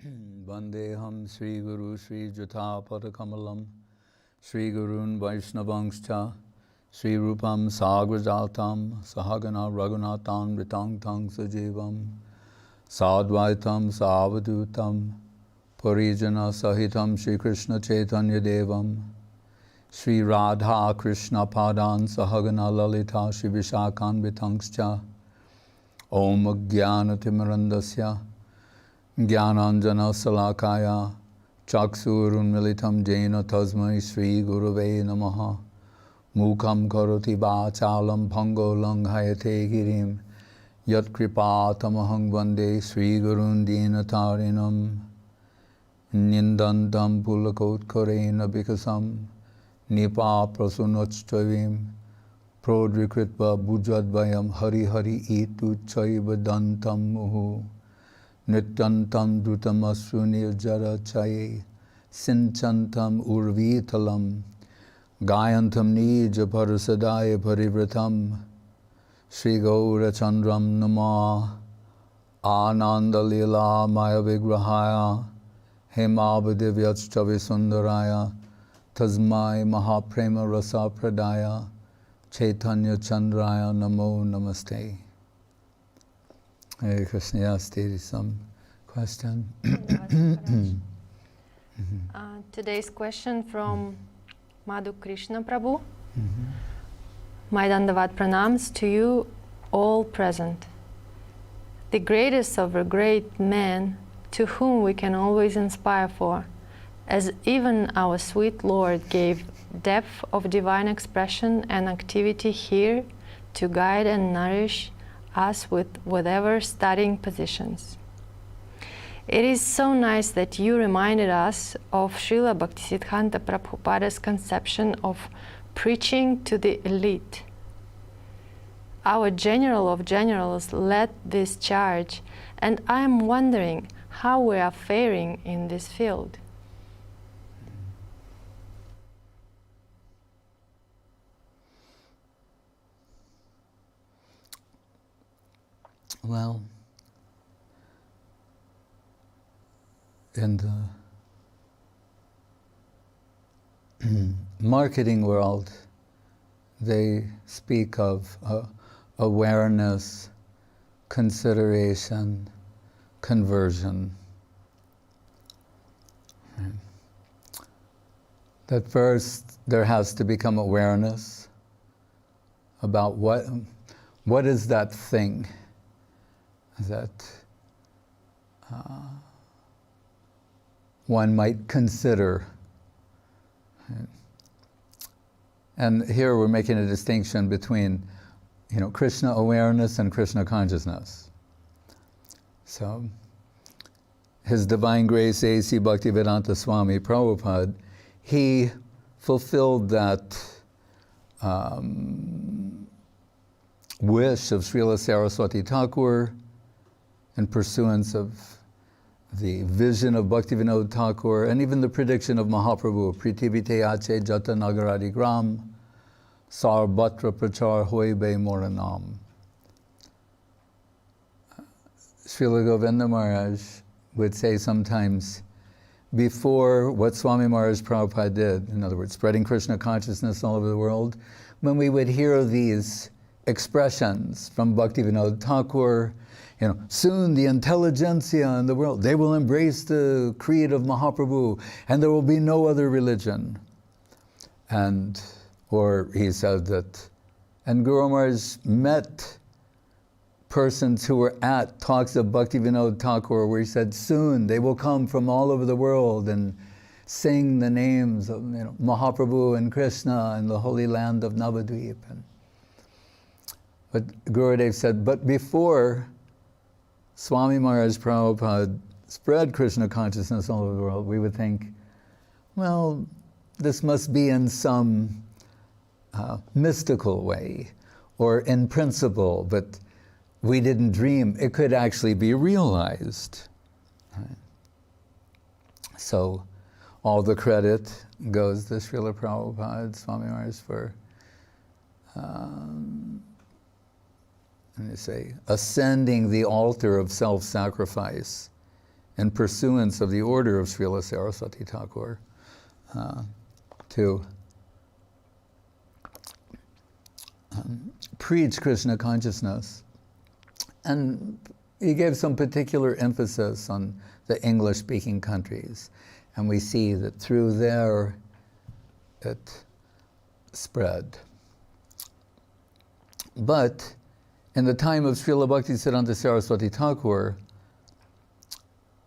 Vandeham Sri Guru Sri Jata Padakamalam Sri Gurun Vaishnavangscha Sri Rupam Sagrajatam Sahagana Raghunatham Ritang Tang Sajivam Sadvaitam Savadutam Parijana Sahitam Sri Krishna Chaitanya Devam Sri Radha Krishna Padan Sahagana Lalita Sri Vishakhan Vitangscha Om Jnana Timarandasya Jnananjana Salakaya Chaksurun Militam Jena Tasmai Sri Gurave Namaha Mukam Karoti Vachalam Pango Langhayate Girim Yat Kripatamahang Vande Sri Gurun Dinatarinam Nindantam Pulakot Korena Bikasam Nipa Prasunotstavim Prodrikritva Bujadvayam Hari Hari Itu Chaiva Dantam Muhu Nityantam Drutamasru Nirjara Chaye Sinchantam Urvitalam Gayantam Nija Parasadaya Parivratam Sri Gaura Chandram Nama Ananda Lila Maya Vigrahaya Hemabhadivyachtavi Sundaraya Tasmai Mahaprema Rasa Pradaya Chaitanya Chandraya Namo Namaste. Hare Krishna, yes, there is some question. Today's question from Madhu Krishna Prabhu. My Dandavat pranams to you all present. The greatest of the great men to whom we can always inspire for, as even our sweet Lord gave depth of divine expression and activity here to guide and nourish us with whatever studying positions. It is so nice that you reminded us of Srila Bhaktisiddhanta Prabhupada's conception of preaching to the elite. Our general of generals led this charge, and I am wondering how we are faring in this field. Well, in the marketing world, they speak of awareness, consideration, conversion. That first there has to become awareness about what is that thing that one might consider. And here we're making a distinction between, Krishna awareness and Krishna consciousness. So, His Divine Grace A.C. Bhaktivedanta Swami Prabhupada, he fulfilled that wish of Srila Saraswati Thakur in pursuance of the vision of Bhaktivinoda Thakur, and even the prediction of Mahaprabhu, Prithivite Ache Jata Nagaradi Gram, Sarbatra Prachar Hoibe Moranam. Srila Govinda Maharaj would say sometimes, before what Swami Maharaj Prabhupada did, in other words, spreading Krishna consciousness all over the world, when we would hear these expressions from Bhaktivinoda Thakur, soon the intelligentsia in the world, they will embrace the creed of Mahaprabhu and there will be no other religion. Or he said that, and Guru Maharaj met persons who were at talks of Bhaktivinoda Thakur where he said, soon they will come from all over the world and sing the names of Mahaprabhu and Krishna in the holy land of Navadvip. But Gurudev said, but before Swami Maharaj Prabhupada spread Krishna consciousness all over the world, we would think, well, this must be in some mystical way or in principle, but we didn't dream it could actually be realized. So all the credit goes to Srila Prabhupada, Swami Maharaj, for ascending the altar of self-sacrifice in pursuance of the order of Srila Saraswati Thakur, to preach Krishna consciousness. And he gave some particular emphasis on the English-speaking countries. And we see that through there, it spread. But in the time of Srila Bhaktisiddhanta Saraswati Thakur,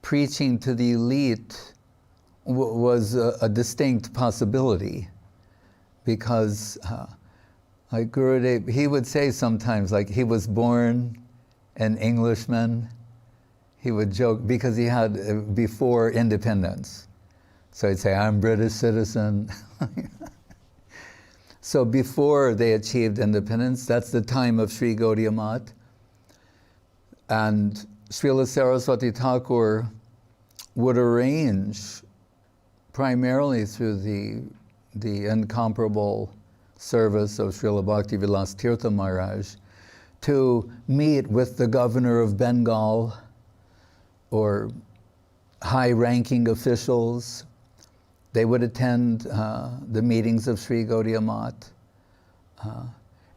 preaching to the elite was a distinct possibility, because like Gurudev, he would say sometimes, like he was born an Englishman. He would joke, because he had before independence. So he'd say, I'm British citizen. So before they achieved independence, that's the time of Sri Gaudiya Math. And Srila Saraswati Thakur would arrange, primarily through the incomparable service of Srila Bhaktivilas Tirtha Maharaj, to meet with the governor of Bengal or high-ranking officials. They would attend the meetings of Sri Gaudiya Math.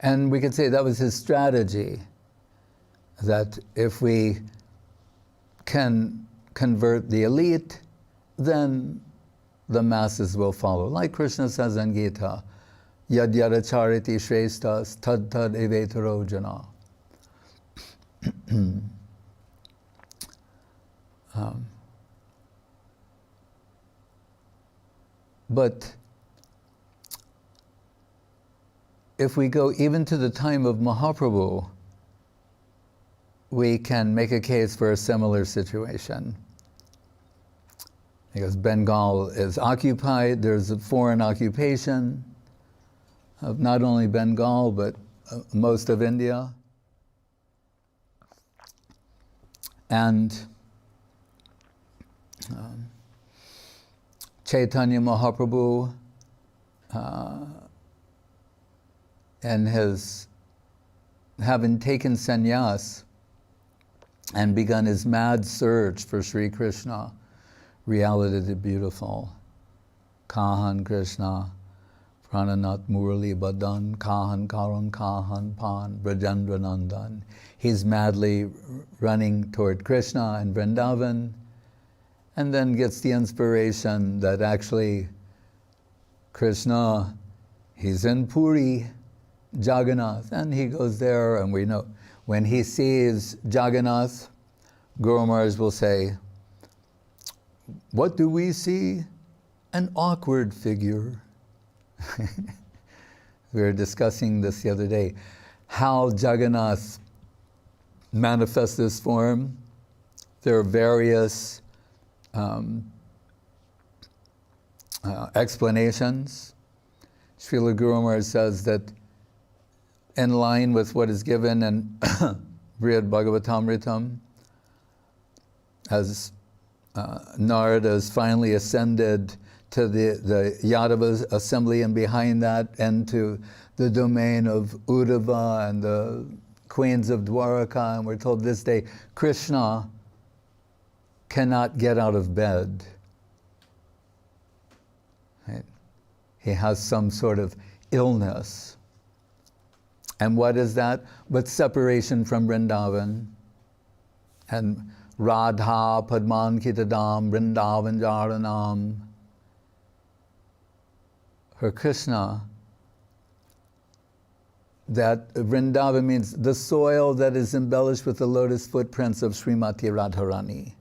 And we could say that was his strategy, that if we can convert the elite, then the masses will follow. Like Krishna says in Gita, Yad yada chariti shreshtas tad tad evetaro jana. But if we go even to the time of Mahaprabhu, we can make a case for a similar situation. Because Bengal is occupied, there's a foreign occupation of not only Bengal, but most of India. And Chaitanya Mahaprabhu, and his having taken sannyas and begun his mad search for Sri Krishna, reality the beautiful, Kahan Krishna, Prananat Murali Badan, Kahan Karan Kahan Pan, Brajendra Nandan. He's madly running toward Krishna and Vrindavan, and then gets the inspiration that actually Krishna, he's in Puri, Jagannath, and he goes there, and we know when he sees Jagannath, Guru Maharaj will say, what do we see? An awkward figure. We were discussing this the other day, how Jagannath manifests this form. There are various explanations. Srila Guru Maharaj says that in line with what is given in Brihad Bhagavatamritam, as Narada is finally ascended to the Yadava assembly, and behind that into the domain of Uddhava and the queens of Dwaraka, and we're told this day Krishna cannot get out of bed. Right? He has some sort of illness. And what is that? But separation from Vrindavan. And Radha Padman Kitadam Vrindavan Jaranam. For Krishna, that Vrindavan means the soil that is embellished with the lotus footprints of Srimati Radharani.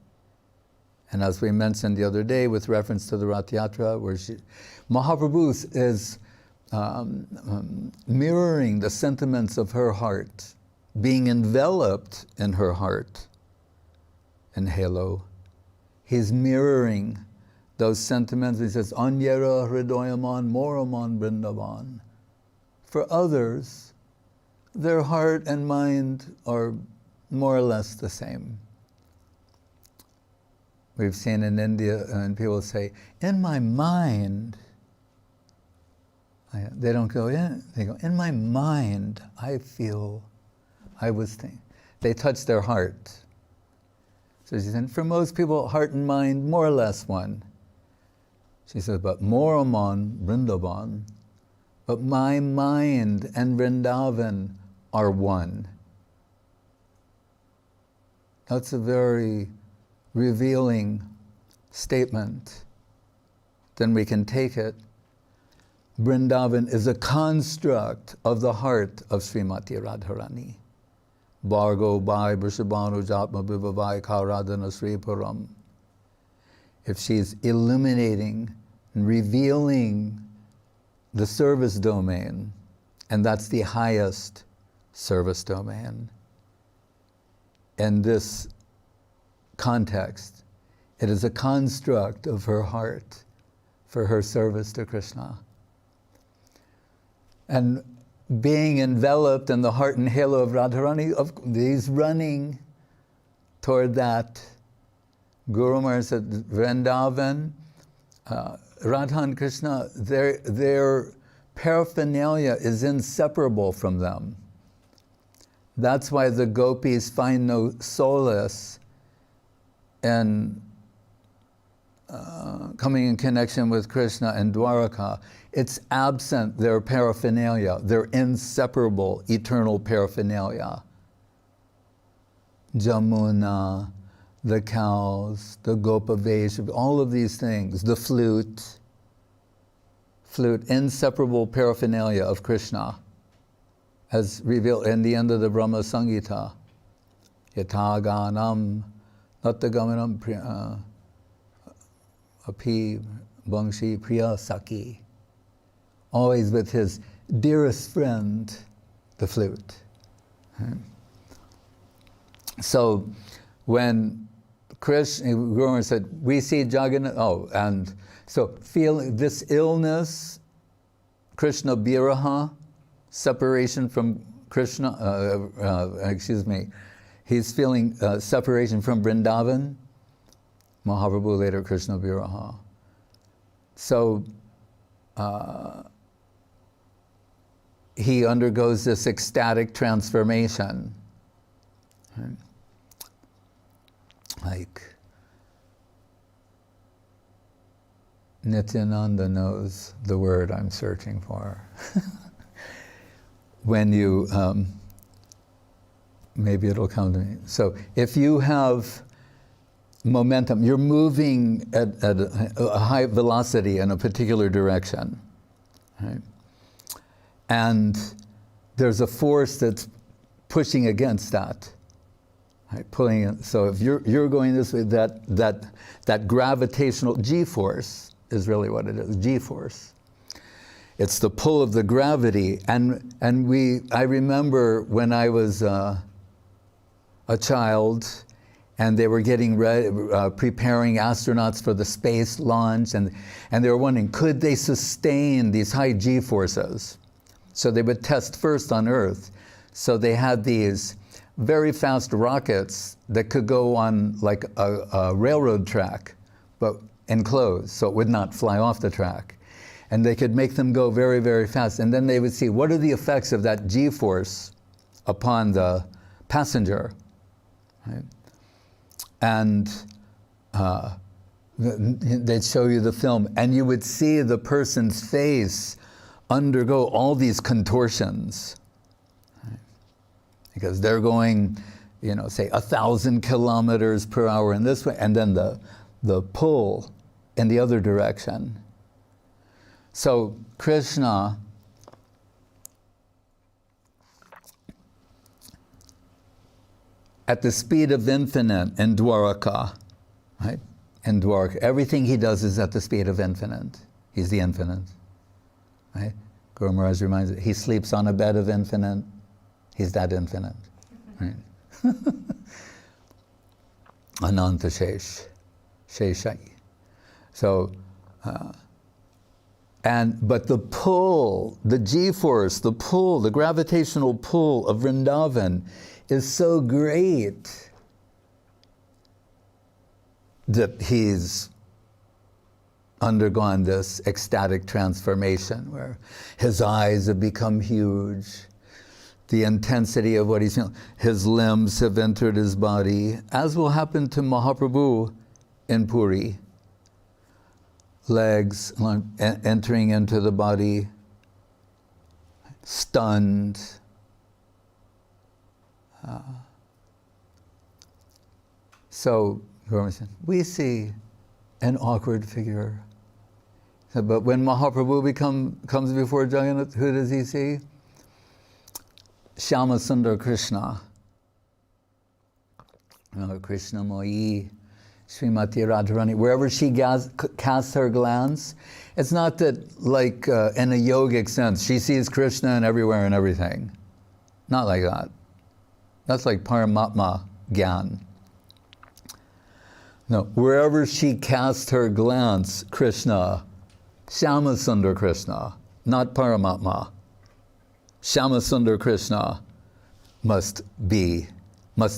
And as we mentioned the other day with reference to the Rath Yatra, where Mahaprabhu is mirroring the sentiments of her heart, being enveloped in her heart in halo. He's mirroring those sentiments. He says, Anyara Hridayaman Moraman Vrindavan. For others, their heart and mind are more or less the same. We've seen in India, and people say, in my mind, they don't go in, they go, in my mind, I feel, I was thinking. They touch their heart. So she said, for most people, heart and mind, more or less one. She says, but Moraman, Vrindavan, but my mind and Vrindavan are one. That's a very revealing statement. Then we can take it. Vrindavan is a construct of the heart of Srimati Radharani. Bhargo Bhai Vrishabhanu Jatma Vivavai Kauradana Sri Param. If she's illuminating and revealing the service domain, and that's the highest service domain. In this context, it is a construct of her heart for her service to Krishna. And being enveloped in the heart and halo of Radharani, he's running toward that. Guru Maharaj said, Vrindavan, Radha and Krishna, their paraphernalia is inseparable from them. That's why the gopis find no solace in coming in connection with Krishna and Dwaraka. It's absent their paraphernalia, their inseparable eternal paraphernalia. Jamuna, the cows, the Gopavesh, all of these things, the flute, inseparable paraphernalia of Krishna, as revealed in the end of the Brahma Samhita. Yataganam, Nattagamanam Api Bangshi Priya Saki. Always with his dearest friend, the flute. So when Krishna, Guru said, we see Jagannath, and so feeling this illness, Krishna Viraha, separation from Krishna, he's feeling separation from Vrindavan, Mahaprabhu later Krishna Viraha. So he undergoes this ecstatic transformation. Right? Like Nityananda knows the word I'm searching for. When you, maybe it'll come to me. So if you have momentum, you're moving at a high velocity in a particular direction, right? And there's a force that's pushing against that, right? Pulling it. So if you're going this way, that gravitational G-force is really what it is, G-force. It's the pull of the gravity, and I remember when I was a child, and they were getting ready, preparing astronauts for the space launch, and they were wondering, could they sustain these high G-forces? So they would test first on Earth. So they had these very fast rockets that could go on like a railroad track, but enclosed, so it would not fly off the track. And they could make them go very, very fast. And then they would see, what are the effects of that G-force upon the passenger? Right? And they'd show you the film, and you would see the person's face undergo all these contortions. Right? Because they're going, say 1,000 kilometers per hour in this way, and then the pull in the other direction. So Krishna at the speed of infinite in Dwaraka, right? In Dwaraka, everything he does is at the speed of infinite. He's the infinite, right? Guru Maharaj reminds us, he sleeps on a bed of infinite. He's that infinite, right? Ananta Shesh, Sheshai. So, but the pull, the G-force, the pull, the gravitational pull of Vrindavan is so great that he's undergone this ecstatic transformation where his eyes have become huge, the intensity of what he's feeling. His limbs have entered his body, as will happen to Mahaprabhu in Puri. Legs entering into the body, stunned. So we see an awkward figure. But when Mahaprabhu comes before Jagannath, who does he see? Shyama Sundar Krishna. Krishna Moyi, Srimati Radharani. Wherever she casts her glance, it's not that like in a yogic sense, she sees Krishna and everywhere and everything. Not like that. That's like Paramatma Gyan. No, wherever she casts her glance, Krishna, Shyama Sundar Krishna, not Paramatma. Shyama Sundar Krishna must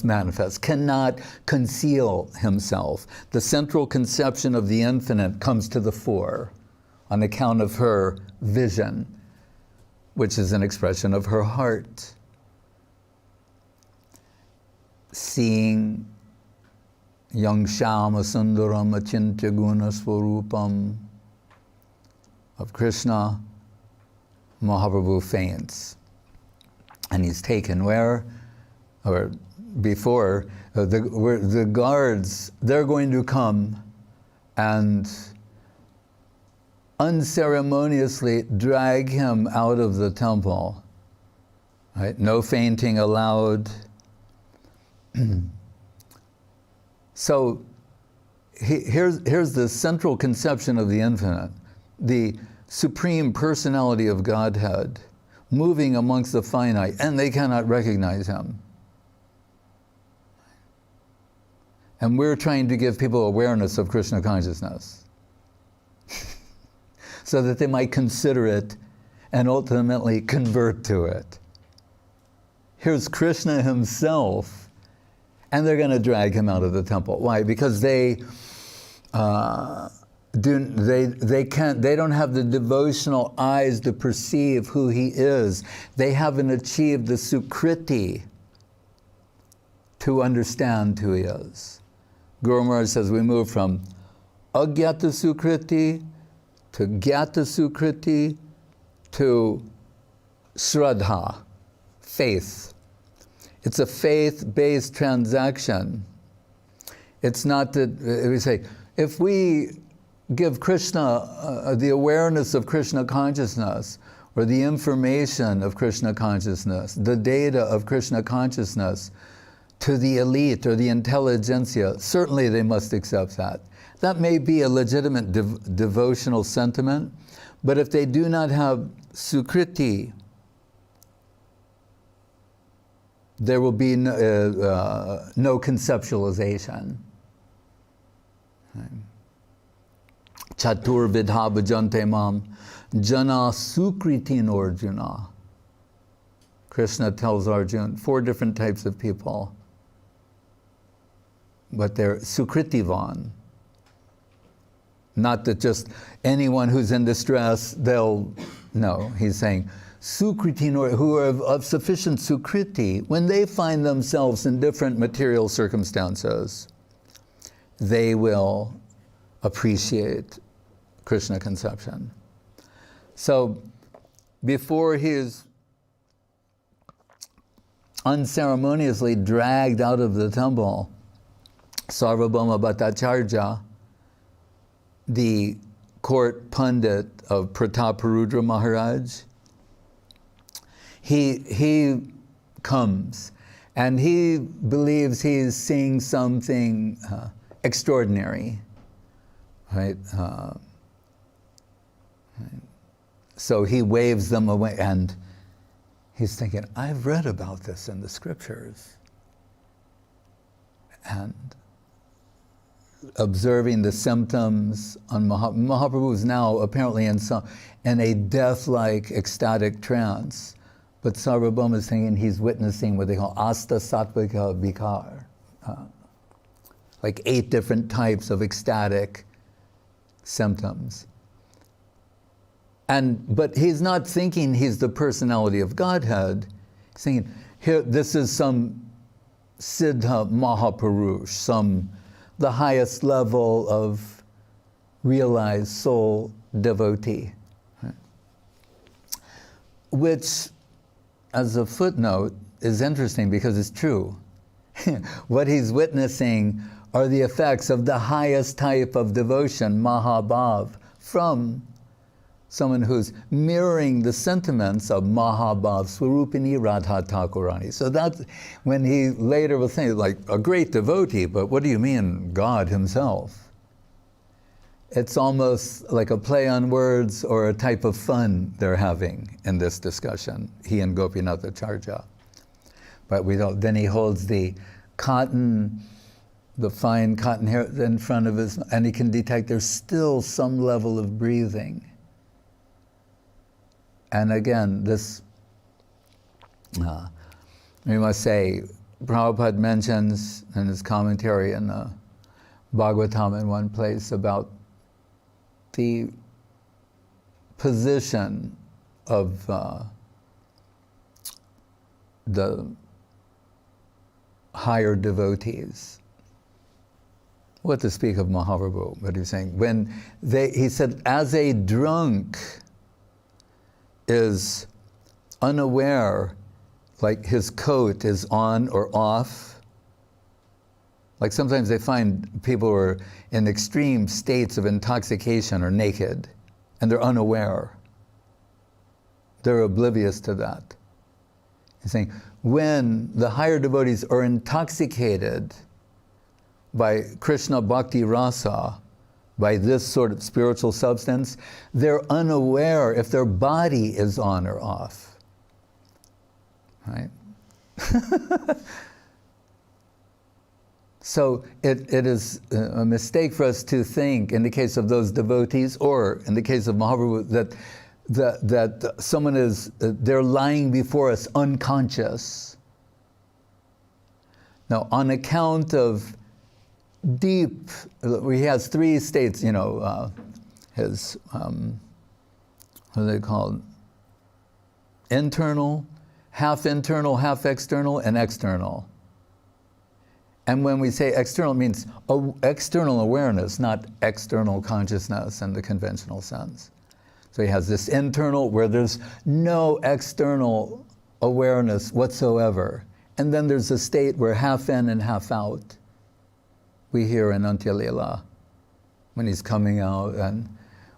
manifest, cannot conceal himself. The central conception of the infinite comes to the fore on account of her vision, which is an expression of her heart. Seeing Yang Shyama Sundaram Achintya Guna Swarupam of Krishna, Mahaprabhu faints. And he's taken where? Or before, the guards, they're going to come and unceremoniously drag him out of the temple. Right? No fainting allowed. So here's the central conception of the infinite, the supreme personality of Godhead moving amongst the finite, and they cannot recognize him. And we're trying to give people awareness of Krishna consciousness so that they might consider it and ultimately convert to it. Here's Krishna himself, and they're going to drag him out of the temple. Why? Because they don't have the devotional eyes to perceive who he is. They haven't achieved the sukriti to understand who he is. Guru Maharaj says we move from agyata sukriti to gyata sukriti to shraddha, faith. It's a faith-based transaction. It's not that we say, if we give Krishna the awareness of Krishna consciousness, or the information of Krishna consciousness, the data of Krishna consciousness to the elite or the intelligentsia, certainly they must accept that. That may be a legitimate devotional sentiment, but if they do not have sukriti, there will be no conceptualization. Chatur vidha bhajante mam jana sukritin Arjuna. Krishna tells Arjuna 4 different types of people, but they're sukritivan. Not that just anyone who's in distress, no, he's saying Sukritin, who are of sufficient sukriti, when they find themselves in different material circumstances, they will appreciate Krishna conception. So before he is unceremoniously dragged out of the temple, Sarvabhama Bhattacharja, the court pundit of Prataparudra Maharaj, he comes and he believes he is seeing something extraordinary, right? So he waves them away, and he's thinking, I've read about this in the scriptures. And observing the symptoms on Mahaprabhu is now apparently in a death-like ecstatic trance. But Sarvabhama is thinking he's witnessing what they call asta sattvika vikar, like 8 different types of ecstatic symptoms. But he's not thinking he's the personality of Godhead. Saying, here, this is some Siddha Mahapurush, the highest level of realized soul devotee. Right? Which, as a footnote, is interesting because it's true. What he's witnessing are the effects of the highest type of devotion, Mahabhav, from someone who's mirroring the sentiments of Mahabhav Swarupini Radha Thakurani. So that's when he later will say, like, a great devotee, but what do you mean, God himself? It's almost like a play on words or a type of fun they're having in this discussion, he and Gopinathacharya. But we don't, then he holds the fine cotton hair in front of his, and he can detect there's still some level of breathing. And again, this, we must say, Prabhupada mentions in his commentary in Bhagavatam in one place about the position of the higher devotees. What to speak of Mahaprabhu, but he's saying, he said, as a drunk is unaware, like his coat is on or off. Like sometimes they find people who are in extreme states of intoxication or naked, and they're unaware. They're oblivious to that. He's saying, when the higher devotees are intoxicated by Krishna Bhakti Rasa, by this sort of spiritual substance, they're unaware if their body is on or off. Right? So it is a mistake for us to think, in the case of those devotees, or in the case of Mahaprabhu, that someone is, they're lying before us unconscious. Now, on account of deep, he has three states, his, what are they called? Internal, half external, and external. And when we say external, it means external awareness, not external consciousness in the conventional sense. So he has this internal where there's no external awareness whatsoever. And then there's a state where half in and half out. We hear in Antya Lila, when he's coming out, and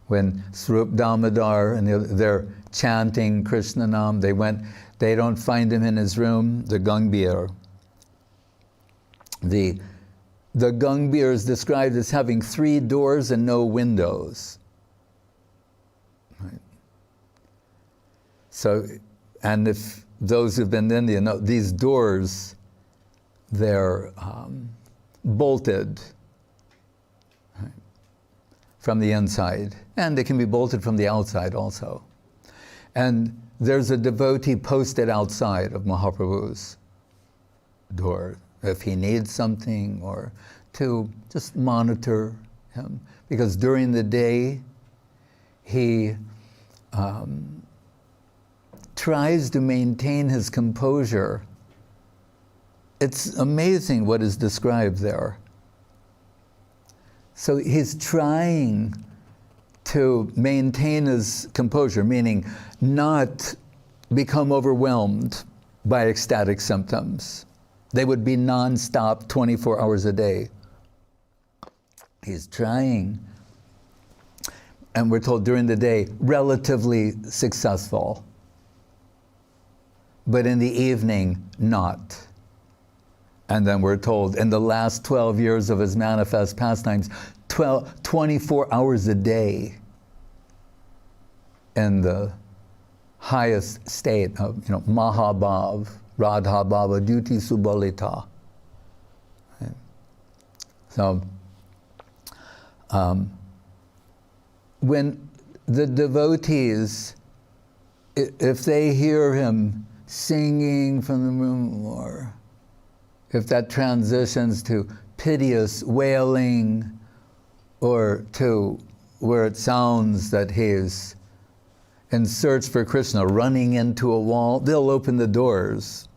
when Swarup Damodar and they're chanting Krishna Nam, they don't find him in his room, the Gangbir. The Gangbir is described as having 3 doors and no windows. Right. So, and if those who've been to India know, these doors, they're bolted, right, from the inside, and they can be bolted from the outside also. And there's a devotee posted outside of Mahaprabhu's door if he needs something, or to just monitor him, because during the day he tries to maintain his composure. It's amazing what is described there. So he's trying to maintain his composure, meaning not become overwhelmed by ecstatic symptoms. They would be non-stop 24 hours a day. He's trying, and we're told during the day, relatively successful. But in the evening, not. And then we're told, in the last 12 years of his manifest pastimes, 24 hours a day in the highest state of, Mahabhav, Radha Bhava, Duti Subalita. Right? So, when the devotees, if they hear him singing from the room, or if that transitions to piteous wailing, or to where it sounds that he's in search for Krishna, running into a wall, they'll open the doors.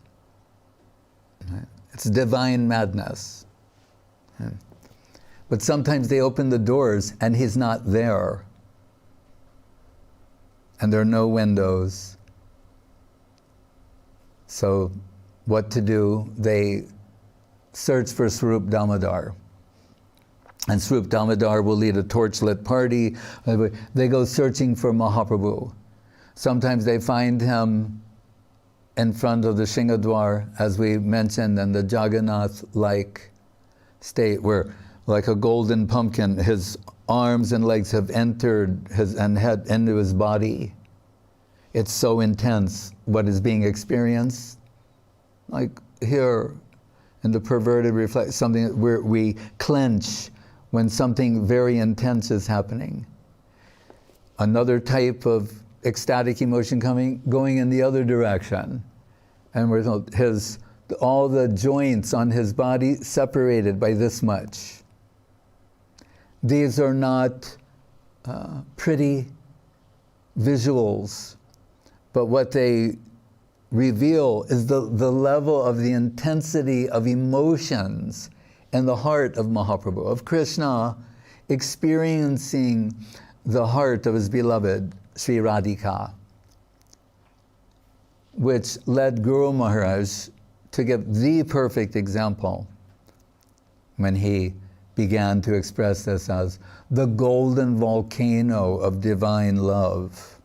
It's divine madness. But sometimes they open the doors and he's not there. And there are no windows. So what to do? They search for Swarup Damodar. And Swarup Damodar will lead a torchlit party. They go searching for Mahaprabhu. Sometimes they find him in front of the Shingadwar, as we mentioned, in the Jagannath-like state, where like a golden pumpkin, his arms and legs have entered and head into his body. It's so intense what is being experienced. Like here in the perverted reflex, something where we clench when something very intense is happening. Another type of ecstatic emotion going in the other direction. And we're told all the joints on his body separated by this much. These are not pretty visuals, but what they reveal is the level of the intensity of emotions in the heart of Mahaprabhu, of Krishna experiencing the heart of his beloved Sri Radhika, which led Guru Maharaj to give the perfect example when he began to express this as the golden volcano of divine love.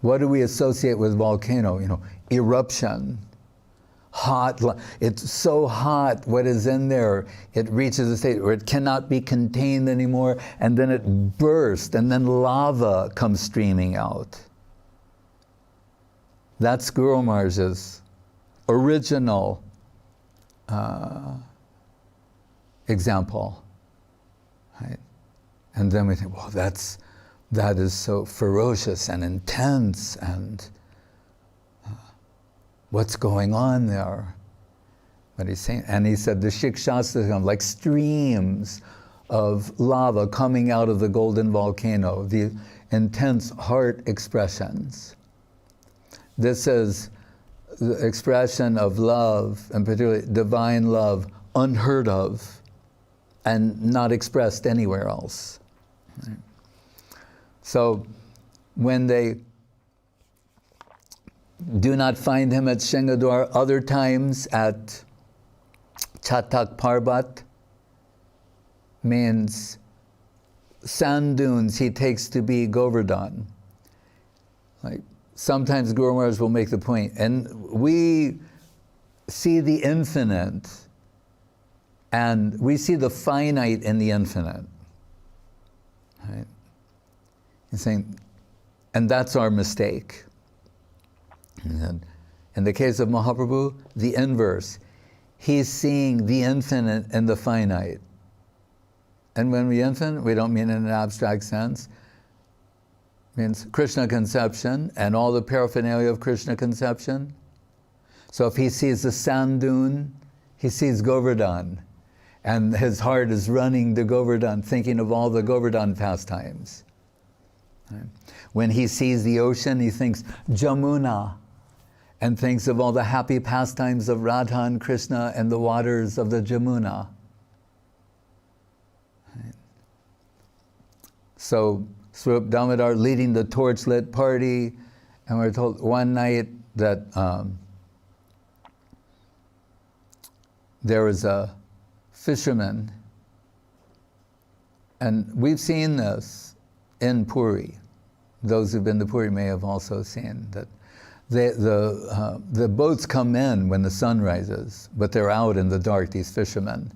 What do we associate with volcano? Eruption. Hot, it's so hot, what is in there, it reaches a state where it cannot be contained anymore, and then it bursts, and then lava comes streaming out. That's Guru Maharaj's original example. Right? And then we think, well, that is so ferocious and intense, and what's going on there? But he's saying, and he said the Shikshastas come like streams of lava coming out of the golden volcano, the intense heart expressions. This is the expression of love, and particularly divine love, unheard of and not expressed anywhere else. Right? So when they do not find him at Shingadwar, other times at Chatak Parbat, means sand dunes he takes to be Govardhan. Like sometimes Guru Maharaj will make the point, and we see the infinite, and we see the finite in the infinite. Right? He's saying, and that's our mistake. And in the case of Mahaprabhu, the inverse. He's seeing the infinite in the finite. And when we infinite, we don't mean in an abstract sense. It means Krishna conception and all the paraphernalia of Krishna conception. So if he sees the sand dune, he sees Govardhan. And his heart is running to Govardhan, thinking of all the Govardhan pastimes. Right? When he sees the ocean, he thinks Jamuna, and thinks of all the happy pastimes of Radha and Krishna and the waters of the Jamuna. Right? So Swarup Damodar leading the torchlit party, and we're told one night that there was a fisherman, and we've seen this in Puri. Those who've been to Puri may have also seen that the boats come in when the sun rises, but they're out in the dark, these fishermen.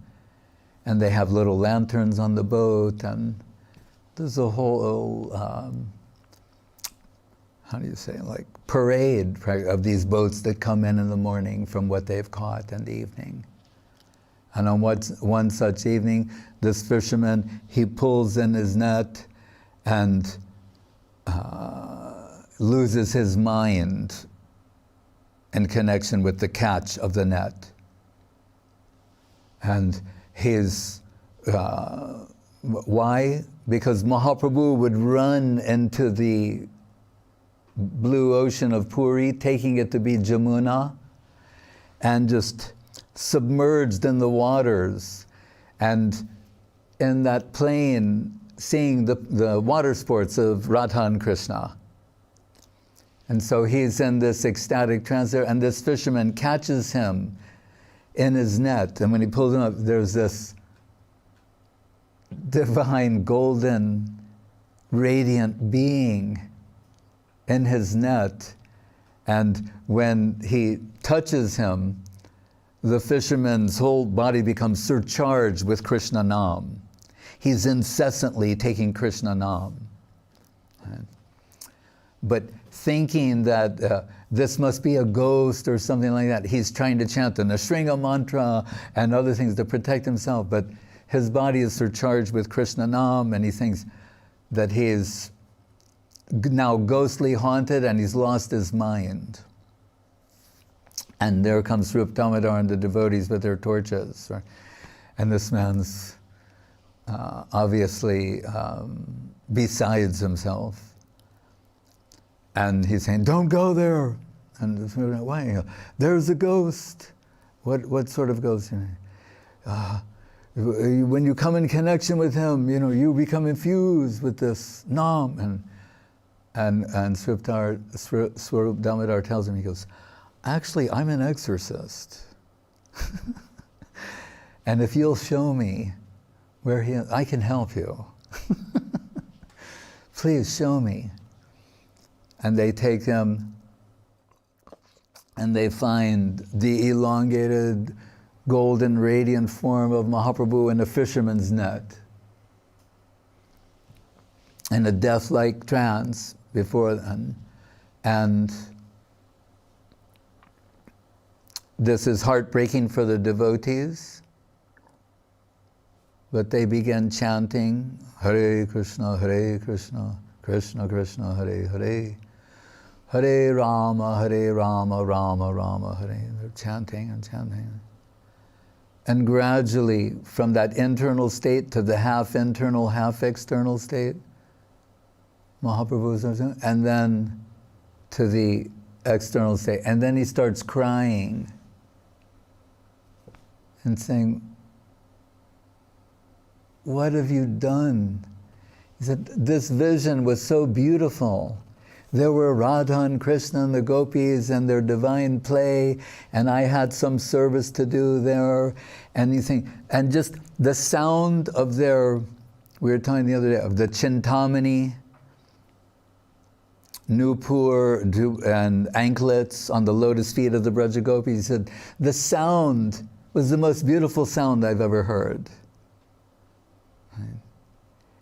And they have little lanterns on the boat, and there's a whole, how do you say, like parade of these boats that come in the morning from what they've caught in the evening. And on one such evening, this fisherman, he pulls in his net and loses his mind in connection with the catch of the net. And he's Why? Because Mahaprabhu would run into the blue ocean of Puri, taking it to be Jamuna, and just submerged in the waters, and in that plain, seeing the water sports of Radha and Krishna. And so he's in this ecstatic trance there, and this fisherman catches him in his net, and when he pulls him up, there's this divine, golden, radiant being in his net. And when he touches him, the fisherman's whole body becomes surcharged with Krishna Nam. He's incessantly taking Krishna Nam. But thinking that this must be a ghost or something like that, he's trying to chant the Nrsimha mantra and other things to protect himself, but his body is surcharged with Krishna Nam, and he thinks that he is now ghostly haunted and he's lost his mind. And there comes Rup Damodar and the devotees with their torches. Right? And this man's obviously besides himself. And he's saying, don't go there. And why? There's a ghost. What sort of ghost? When you come in connection with him, you become infused with this Nam. And Swarup Damodar tells him, he goes, actually, I'm an exorcist. And if you'll show me where he is, I can help you. Please show me. And they take him, and they find the elongated, golden, radiant form of Mahaprabhu in a fisherman's net, in a death-like trance before them. And this is heartbreaking for the devotees, but they begin chanting, Hare Krishna, Krishna Krishna, Hare Hare, Hare Rama, Rama Rama, Hare. They're chanting and chanting. And gradually, from that internal state to the half internal, half external state, Mahaprabhu's, and then to the external state. And then he starts crying and saying, what have you done? He said, this vision was so beautiful. There were Radha and Krishna and the gopis and their divine play, and I had some service to do there, and and just the sound of their, we were talking the other day, of the Chintamani, Nupur, and anklets on the lotus feet of the Braja Gopis. He said, the sound was the most beautiful sound I've ever heard.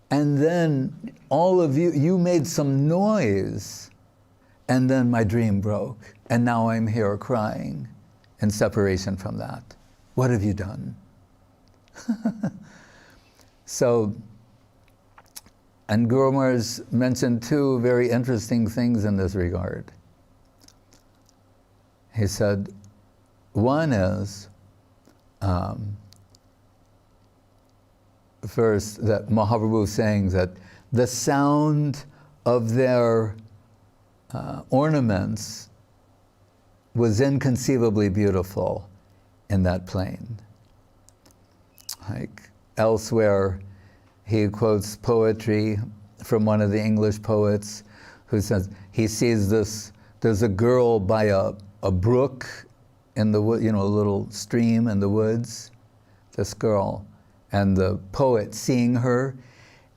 And then all of you made some noise, and then my dream broke, and now I'm here crying in separation from that. What have you done? So, and Guru Maharaj mentioned two very interesting things in this regard. He said, one is, first, that Mahaprabhu saying that the sound of their ornaments was inconceivably beautiful in that plain. Like elsewhere, he quotes poetry from one of the English poets who says he sees this, there's a girl by a brook in the wood, a little stream in the woods, this girl. And the poet seeing her,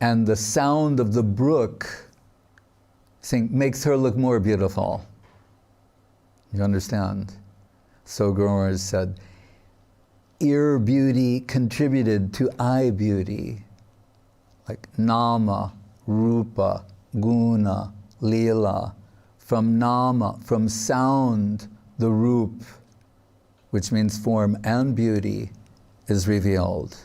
and the sound of the brook makes her look more beautiful. You understand? So Guru Maharaj said, ear beauty contributed to eye beauty, like nama, rupa, guna, lila. From nama, from sound, the rup, which means form and beauty, is revealed.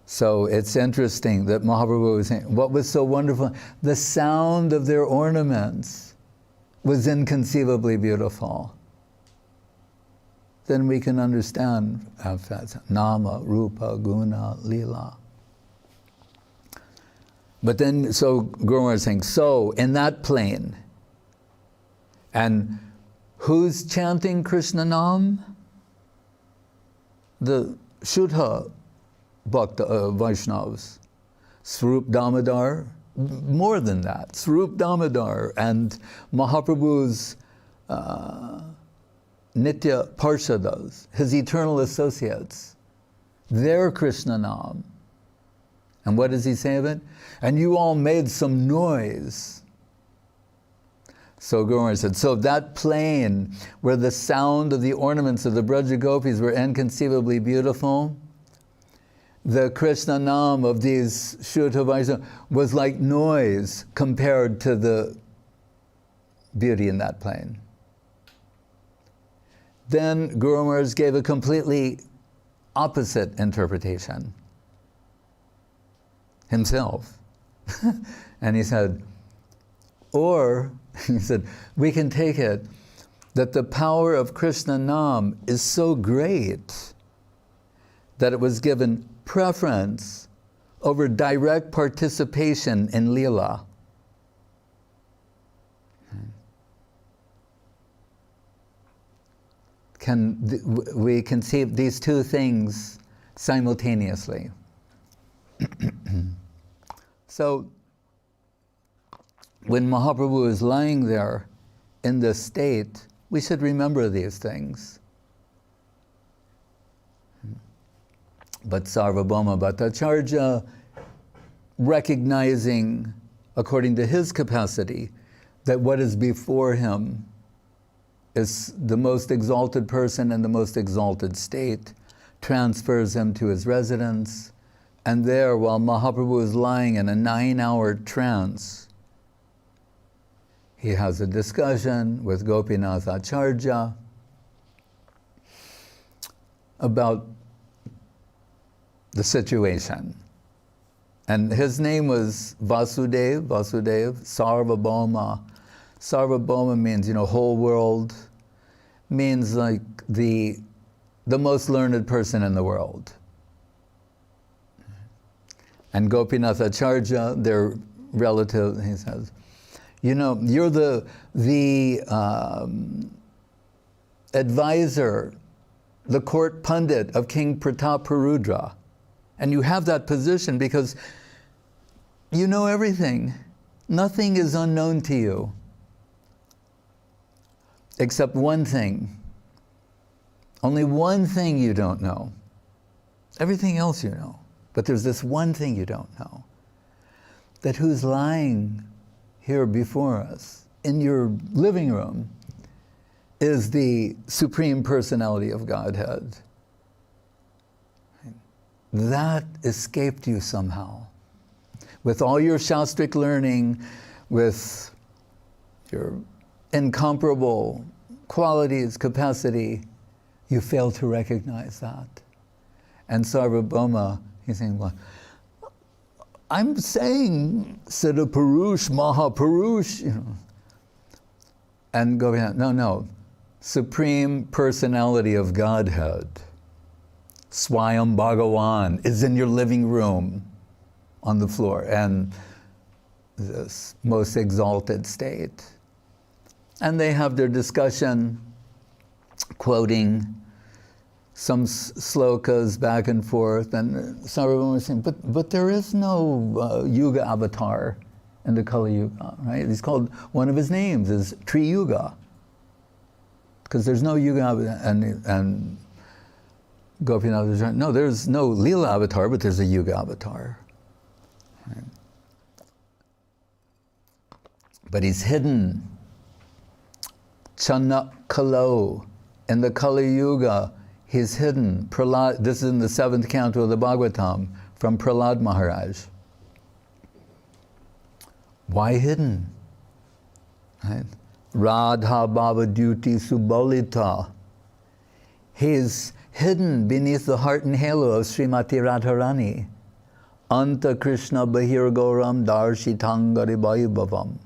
So it's interesting that Mahaprabhu was saying, what was so wonderful? The sound of their ornaments was inconceivably beautiful. Then we can understand nama, rupa, guna, lila. But then, so Guru Maharaj is saying, so in that plane, and who's chanting Krishna Nam? The Shuddha Bhakta Vaishnavas, Swarup Damodar, more than that, Swarup Damodar and Mahaprabhu's Nitya Parshadas, his eternal associates, their Krishna Nam. And what does he say of it? And you all made some noise. So Guru Maharaj said, so that plane where the sound of the ornaments of the Braja Gopis were inconceivably beautiful, the Krishna Nam of these Shuddha Vaishnavas was like noise compared to the beauty in that plane. Then Guru Maharaj gave a completely opposite interpretation himself. And he said, or, he said, we can take it that the power of Krishna Nam is so great that it was given preference over direct participation in Leela. We conceive these two things simultaneously. So, when Mahaprabhu is lying there in this state, we should remember these things. But Sarvabhama Bhattacharja, recognizing, according to his capacity, that what is before him is the most exalted person in the most exalted state, transfers him to his residence, and there, while Mahaprabhu is lying in a 9-hour trance, he has a discussion with Gopinath Acharya about the situation. And his name was Vasudev, Sarvabhama. Sarvabhama means, whole world, means like the most learned person in the world. And Gopinath Acharya, their relative, he says, you're the advisor, the court pundit of King Prataparudra. And you have that position because you know everything. Nothing is unknown to you. Except one thing. Only one thing you don't know. Everything else you know. But there's this one thing you don't know. That who's lying here before us, in your living room, is the Supreme Personality of Godhead. That escaped you somehow. With all your Shastric learning, with your incomparable qualities, capacity, you fail to recognize that. And Sarvabhama, he's saying, well, I'm saying Siddha Purush, Mahapurush, And Govinda, no, Supreme Personality of Godhead, Swayam Bhagavan, is in your living room on the floor, and this most exalted state. And they have their discussion, quoting some slokas back and forth, and Sarvabhama was saying, but there is no Yuga avatar in the Kali Yuga, right? He's called, one of his names is Tri Yuga, because there's no Yuga avatar, and Gopinath was saying, no, there's no Leela avatar, but there's a Yuga avatar. Right? But he's hidden. Chanak Kalo, in the Kali Yuga, he's hidden. Prahlad, this is in the 7th canto of the Bhagavatam, from Prahlad Maharaj. Why hidden? Right? Radha Bhava Duty Subolita. He's hidden beneath the heart and halo of Srimati Radharani. Anta Krishna Bahir Goram Darshitangari Vaibhavam.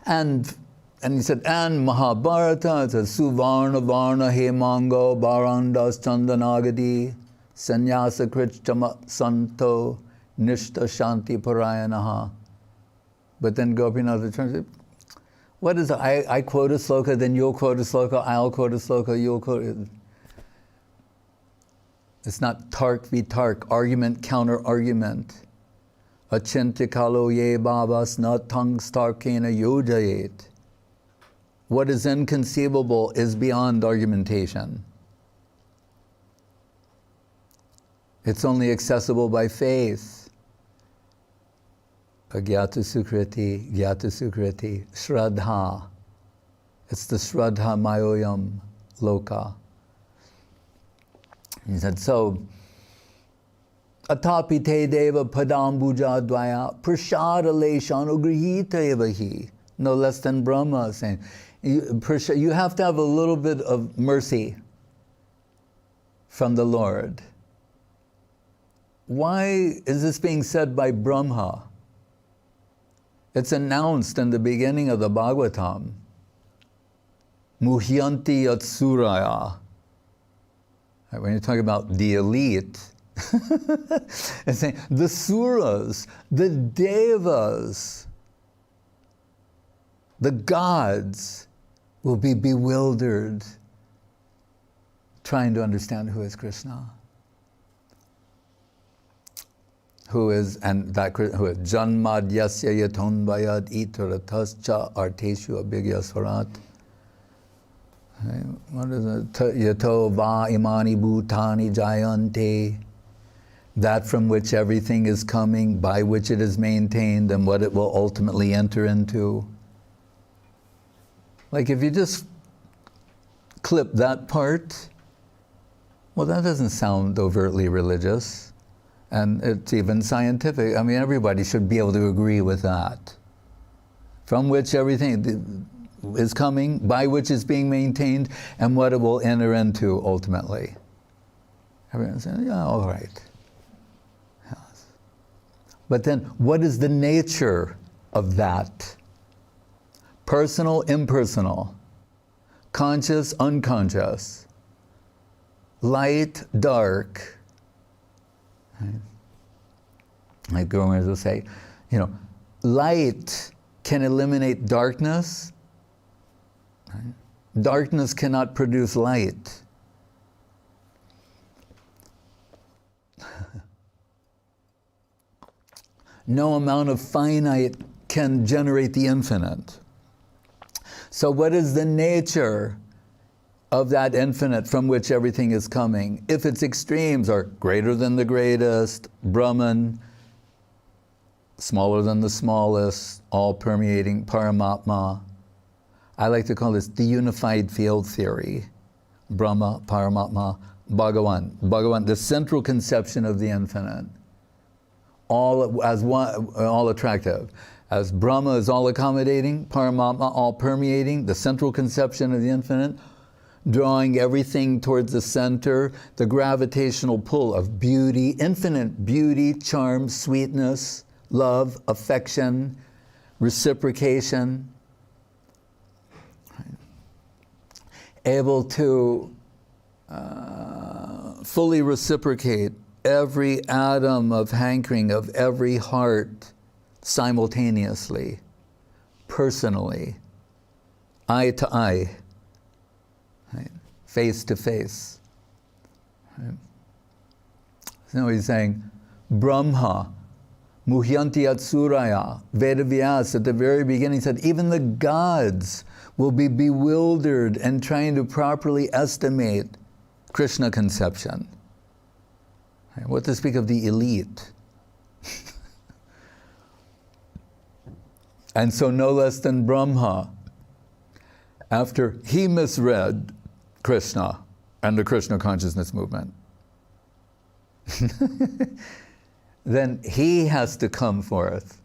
And he said, and Mahabharata, it's a Suvarna Varna Hemango Barandas Chandanagadi sannyasa krichama santo nishta shanti parayanaha. But then Gopinath turns, what is it? I quote a sloka, then you'll quote a sloka, I'll quote a sloka, you'll quote it. It's not tark v tark, argument, counter argument. Achintikalo ye babas na tangstarkena yojayet. What is inconceivable is beyond argumentation. It's only accessible by faith. Agyata sukriti, gyata sukriti, shraddha. It's the shraddha mayoyam loka. He said, so, atapi te deva padambuja dvaya prashada leshano grihita evahi. No less than Brahma saying, you have to have a little bit of mercy from the Lord. Why is this being said by Brahma? It's announced in the beginning of the Bhagavatam. Muhyanti Yatsuraya. When you talk about the elite, it's saying the Suras, the Devas, the gods will be bewildered trying to understand who is Krishna. Who is Janmadyasya yatonbayad itaratascha arteshu abhigyasvarat. What is it? Yato va imani bhutani jayante. That from which everything is coming, by which it is maintained, and what it will ultimately enter into. Like if you just clip that part, well, that doesn't sound overtly religious. And it's even scientific. I mean, everybody should be able to agree with that. From which everything is coming, by which is being maintained, and what it will enter into ultimately. Everyone's saying, yeah, all right. Yes. But then, what is the nature of that? Personal, impersonal. Conscious, unconscious. Light, dark. Like Gurus will say, light can eliminate darkness. Right? Darkness cannot produce light. No amount of finite can generate the infinite. So what is the nature of that infinite from which everything is coming? If its extremes are greater than the greatest, Brahman, smaller than the smallest, all permeating Paramatma. I like to call this the unified field theory. Brahma, Paramatma, Bhagavan. Bhagavan, the central conception of the infinite. All as one, all attractive. As Brahma is all accommodating, Paramatma all permeating, the central conception of the infinite, drawing everything towards the center, the gravitational pull of beauty, infinite beauty, charm, sweetness, love, affection, reciprocation. Able to fully reciprocate every atom of hankering of every heart simultaneously, personally, eye to eye. Right? Face to face. Right? So he's saying, Brahma, Muhyanti Atsuraya, Vedavyas at the very beginning said, even the gods will be bewildered and trying to properly estimate Krishna conception. Right? What to speak of the elite? And so no less than Brahma, after he misread Krishna and the Krishna consciousness movement, then he has to come forth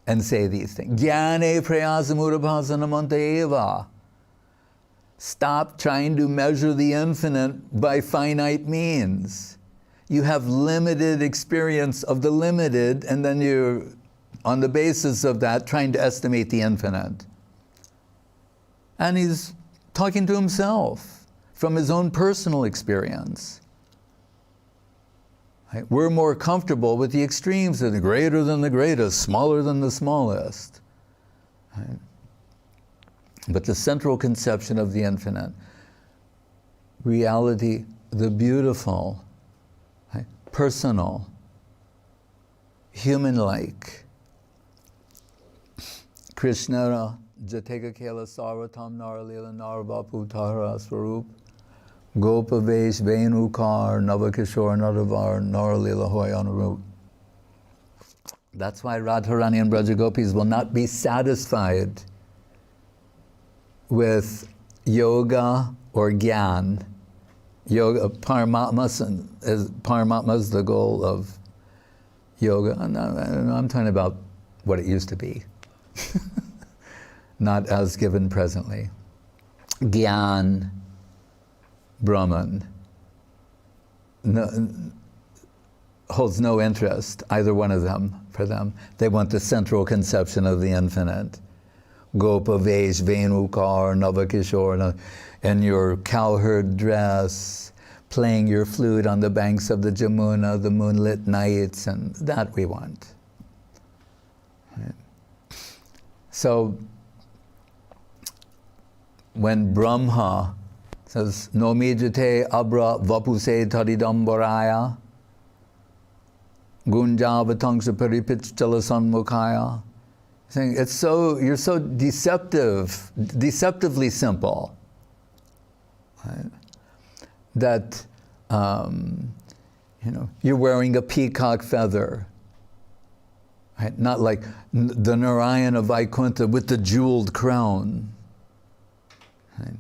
and say these things. Jnane prayasamurabhasanamanta eva. Stop trying to measure the infinite by finite means. You have limited experience of the limited, and then you're, on the basis of that, trying to estimate the infinite. And he's talking to himself from his own personal experience. Right? We're more comfortable with the extremes, the greater than the greatest, smaller than the smallest. Right? But the central conception of the infinite, reality, the beautiful, right? Personal, human-like. Krishna Jateka Kela Sarvatam Naralila Narvapu Tahara Swarup Gopavesh Venukar Navakishore Naravar Naralila Hoyanurup. That's why Radharani and Brajagopis will not be satisfied with yoga or gyan. Yoga, Paramatma is the goal of yoga. I'm talking about what it used to be. Not as given presently. Gyan, Brahman, holds no interest, either one of them, for them. They want the central conception of the infinite. Gopavesh, Venukar, Navakishore, in your cowherd dress, playing your flute on the banks of the Jamuna, the moonlit nights, and that we want. Right. So, when Brahma says, No mijate abra vapuse taridambaraya, gunjavatanksha paripitchala sanmukhaya, saying you're so deceptively simple, right? That you're wearing a peacock feather, right? Not like the Narayana Vaikuntha with the jeweled crown. Right?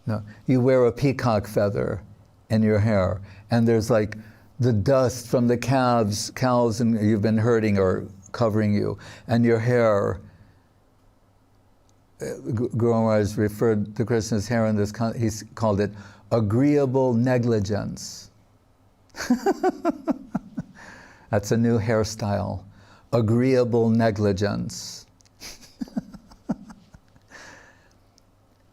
No, you wear a peacock feather in your hair, and there's like the dust from the cows and you've been herding or covering you, and your hair. Guru Maharaj referred to Krishna's hair in this, he's called it agreeable negligence. That's a new hairstyle, agreeable negligence.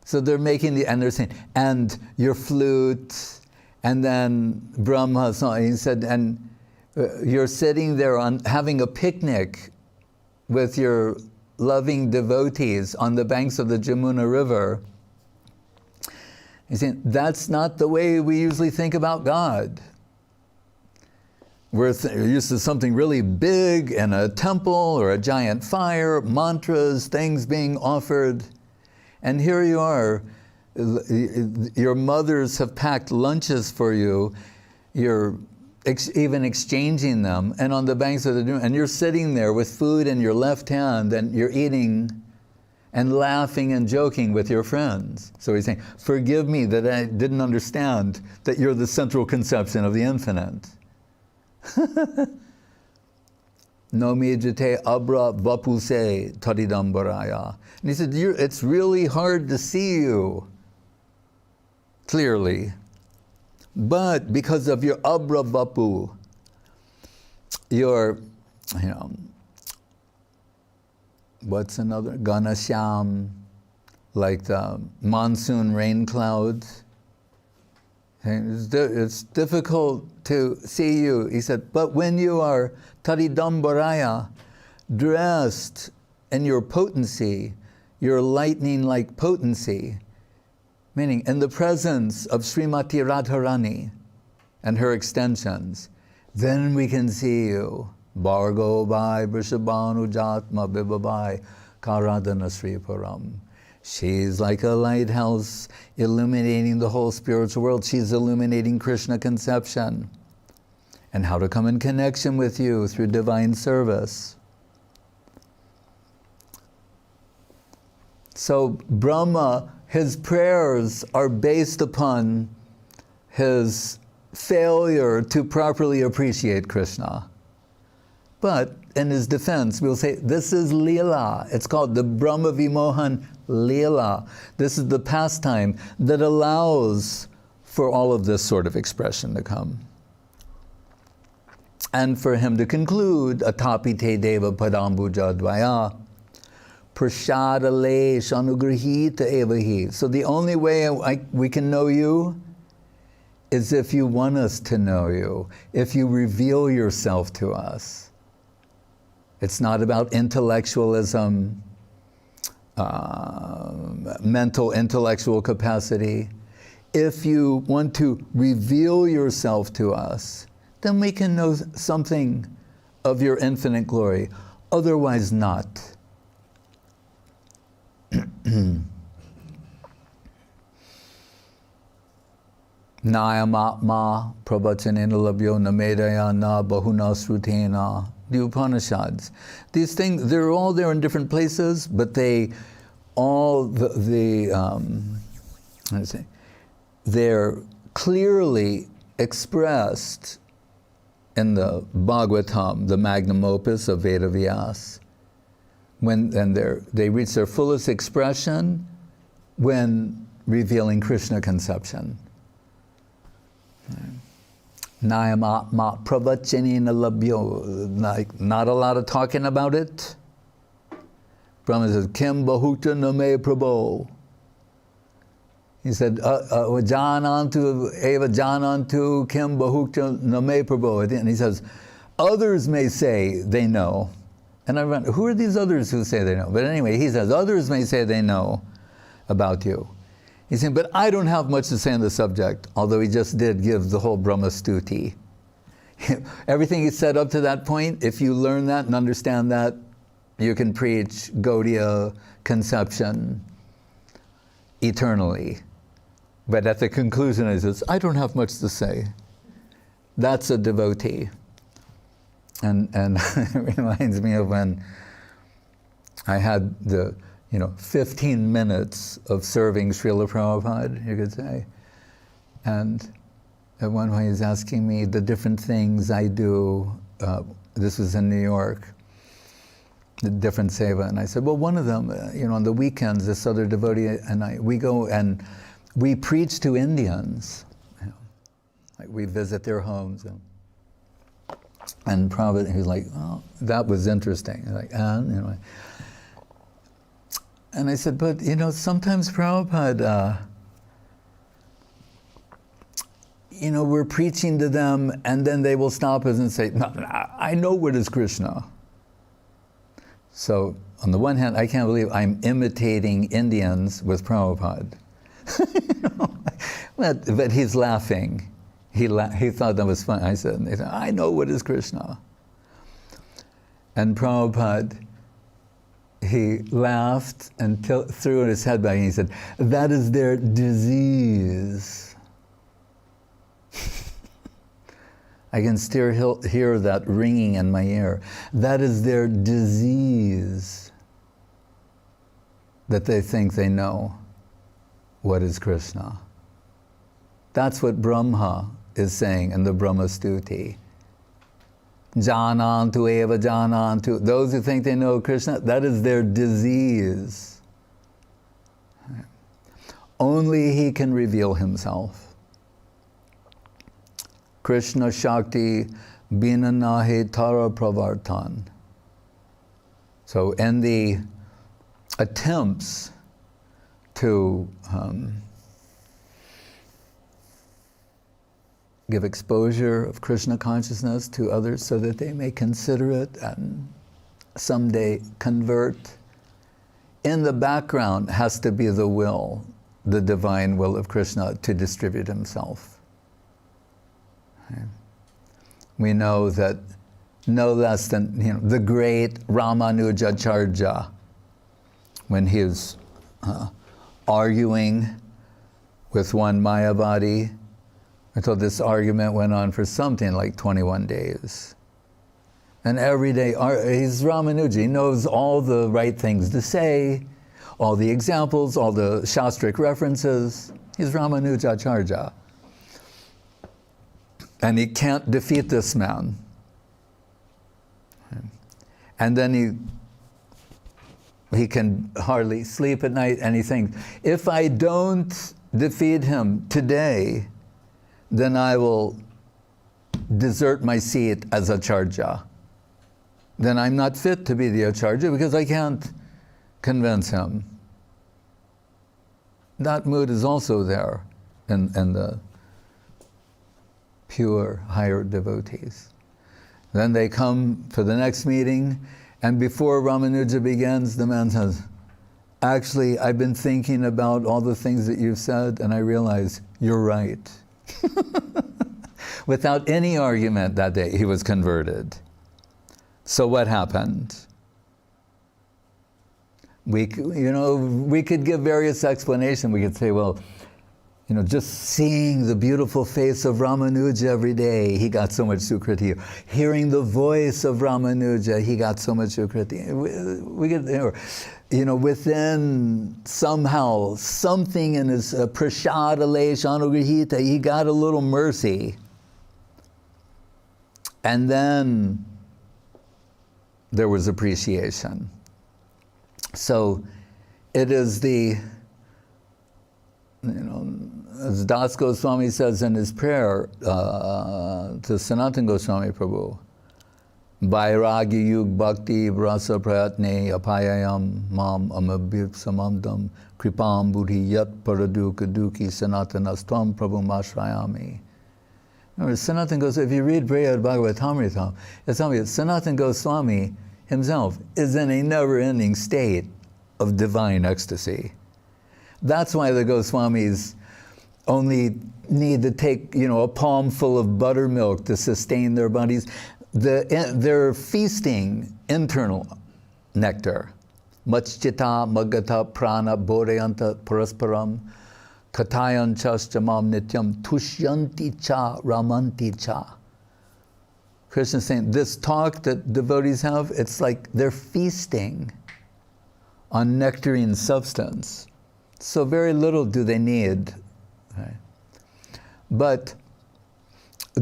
So they're making and they're saying, and your flute, and then Brahma, he said, and you're sitting there having a picnic with your loving devotees on the banks of the Jamuna River. He's saying, that's not the way we usually think about God. We're used to something really big and a temple or a giant fire, mantras, things being offered. And here you are, your mothers have packed lunches for you, you're even exchanging them, and on the banks of the Jamuna, and you're sitting there with food in your left hand, and you're eating and laughing and joking with your friends. So he's saying, forgive me that I didn't understand that you're the central conception of the infinite. No mijate abra vapuse taridambaraya. And he said, it's really hard to see you clearly. But because of your abra vapu, your, what's another? Ganashyam, like the monsoon rain clouds. It's difficult to see you. He said, but when you are taridambaraya, dressed in your potency, your lightning-like potency, meaning in the presence of Srimati Radharani and her extensions, then we can see you. Bhargo Bhai Vrishabhanu Jatma Bibabai Karadana Sri Param. She's like a lighthouse illuminating the whole spiritual world. She's illuminating Krishna conception and how to come in connection with you through divine service. So Brahma, his prayers are based upon his failure to properly appreciate Krishna. But in his defense, we'll say, this is Leela. It's called the Brahma Vimohan Leela. This is the pastime that allows for all of this sort of expression to come. And for him to conclude, Atapite Deva Padambuja Dvaya, Prashada Lesh Anugrahita Evahi. So the only way we can know you is if you want us to know you, if you reveal yourself to us. It's not about intellectualism, mental, intellectual capacity. If you want to reveal yourself to us, then we can know something of your infinite glory. Otherwise not. Nayamatma pravachanena labhyo namedaya na bahuna srutena. The Upanishads. These things, they're all there in different places, but they all, they're clearly expressed in the Bhagavatam, the magnum opus of Veda Vyas. They reach their fullest expression when revealing Krishna conception. Nayamatma pravachanena labhyo. Like, not a lot of talking about it. Brahma says, Kim bahukta name prabho. He said, janantu eva janantu kim bahukta name prabho. And he says, others may say they know. And I went, who are these others who say they know? But anyway, he says, others may say they know about you. He's saying, but I don't have much to say on the subject, although he just did give the whole Brahma Stuti. Everything he said up to that point, if you learn that and understand that, you can preach Gaudiya conception eternally. But at the conclusion, he says, I don't have much to say. That's a devotee. And it reminds me of when I had the 15 minutes of serving Srila Prabhupada, you could say. And at one point he's asking me the different things I do. This was in New York, the different seva. And I said, well, one of them, on the weekends, this other devotee and we go and we preach to Indians. Like we visit their homes. And Prabhupada, he's like, oh, that was interesting. Like, and I said, but sometimes Prabhupada, we're preaching to them and then they will stop us and say, no, I know what is Krishna. So on the one hand, I can't believe I'm imitating Indians with Prabhupada. But he's laughing. He thought that was funny. I said, I know what is Krishna. And Prabhupada, he laughed and threw his head back and he said, that is their disease. I can still hear that ringing in my ear. That is their disease, that they think they know what is Krishna. That's what Brahma is saying in the Brahma Stuti. Janantu eva janantu. Those who think they know Krishna, that is their disease. Only he can reveal himself. Krishna Shakti bina nahi tara pravartan. So in the attempts to give exposure of Krishna consciousness to others so that they may consider it and someday convert, in the background has to be the will, the divine will of Krishna to distribute himself. We know that no less than the great Ramanujacharya, when he was arguing with one Mayavadi, until this argument went on for something like 21 days. And every day, he's Ramanuja, he knows all the right things to say, all the examples, all the Shastric references. He's Ramanujacharya. And he can't defeat this man. And then he can hardly sleep at night, and he thinks, if I don't defeat him today, then I will desert my seat as Acharya. Then I'm not fit to be the Acharya because I can't convince him. That mood is also there in the pure, higher devotees. Then they come for the next meeting, and before Ramanuja begins, the man says, actually, I've been thinking about all the things that you've said, and I realize you're right. Without any argument that day, he was converted. So what happened? We could give various explanations. We could say, well, just seeing the beautiful face of Ramanuja every day, he got so much Sukriti. Hearing the voice of Ramanuja, he got so much Sukriti. We could, within somehow, something in his prasada lesh anugrahita, he got a little mercy. And then there was appreciation. So it is as Das Goswami says in his prayer to Sanatana Goswami Prabhu, Vairagya yug bhakti rasa prayatne apayayam mam amabhir samandam kripam buddhi yat paraduka duki sanatanastvam prabhu mashrayami. Remember, Sanatana Goswami, if you read Brihad Bhagavatamrita, it's telling me that Sanatana Goswami himself is in a never-ending state of divine ecstasy. That's why the Goswamis only need to take, a palm full of buttermilk to sustain their bodies. They're feasting internal nectar. Machchita magata prana bodhayanta parasparam katayan chaschamam nityam tushyanti cha ramanti cha. Krishna is saying, this talk that devotees have, it's like they're feasting on nectarine substance. So very little do they need. Right? But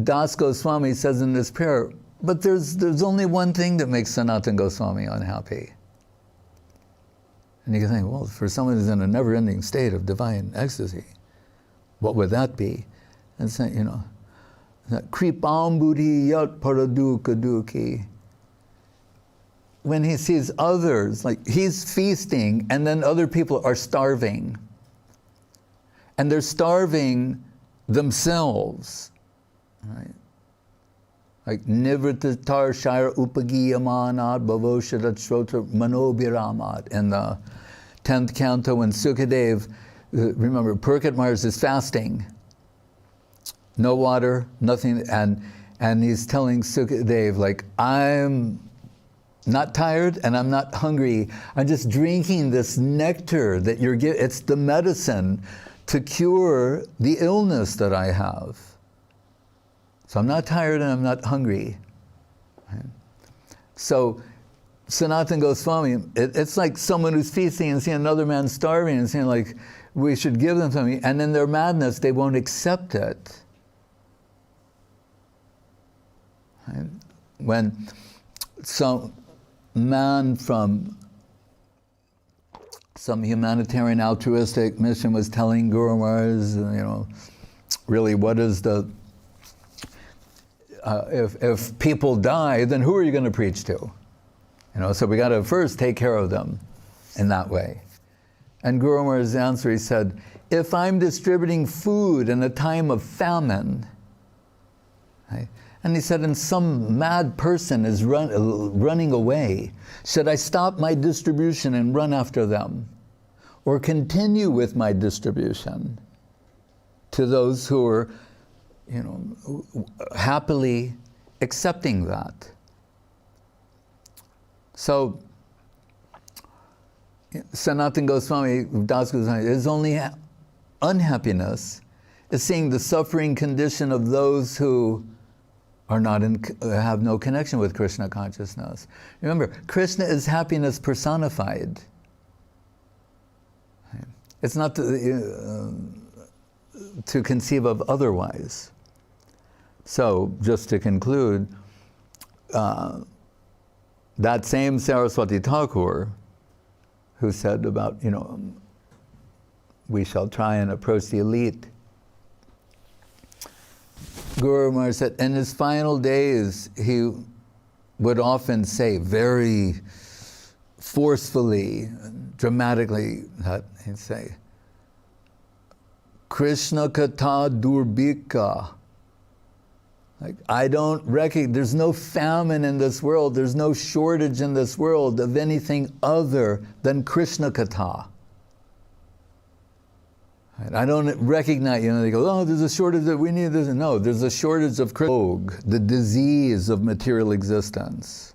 Das Goswami says in this prayer, but there's only one thing that makes Sanatana Goswami unhappy. And you can think, well, for someone who's in a never-ending state of divine ecstasy, what would that be? And saying, Kripam buddhi yat paraduka duki. When he sees others, like he's feasting, and then other people are starving. And they're starving themselves, right? Like Nivritar Shire Upagiyamanad Bhavoshadat Shrotra Manobiramat in the 10th canto when Sukadev, remember, Purkit is fasting. No water, nothing, and he's telling Sukadev, like, I'm not tired and I'm not hungry. I'm just drinking this nectar that you're giving. It's the medicine to cure the illness that I have. So I'm not tired and I'm not hungry. Right? So Sanatana Goswami, it's like someone who's feasting and seeing another man starving and saying, like, we should give them something, and in their madness they won't accept it. Right? When some man from some humanitarian altruistic mission was telling Guru Maharaj, really what is the, if people die, then who are you going to preach to? So we got to first take care of them in that way. And Guru Maharaj's answer, he said, if I'm distributing food in a time of famine, right? And he said, and some mad person is running away, should I stop my distribution and run after them? Or continue with my distribution to those who are, happily accepting that? So, Sanatana Goswami, Das Goswami, his only unhappiness is seeing the suffering condition of those who are not have no connection with Krishna consciousness. Remember, Krishna is happiness personified. It's not to conceive of otherwise. So, just to conclude, that same Saraswati Thakur, who said about, we shall try and approach the elite. Guru Maharaj said in his final days, he would often say very forcefully, dramatically, that he'd say, Krishna Katha Durbika Like, I don't recognize, there's no famine in this world, there's no shortage in this world of anything other than Krishna Katha. Right? I don't recognize, they go, oh, there's a shortage that we need this. No, there's a shortage of the disease of material existence.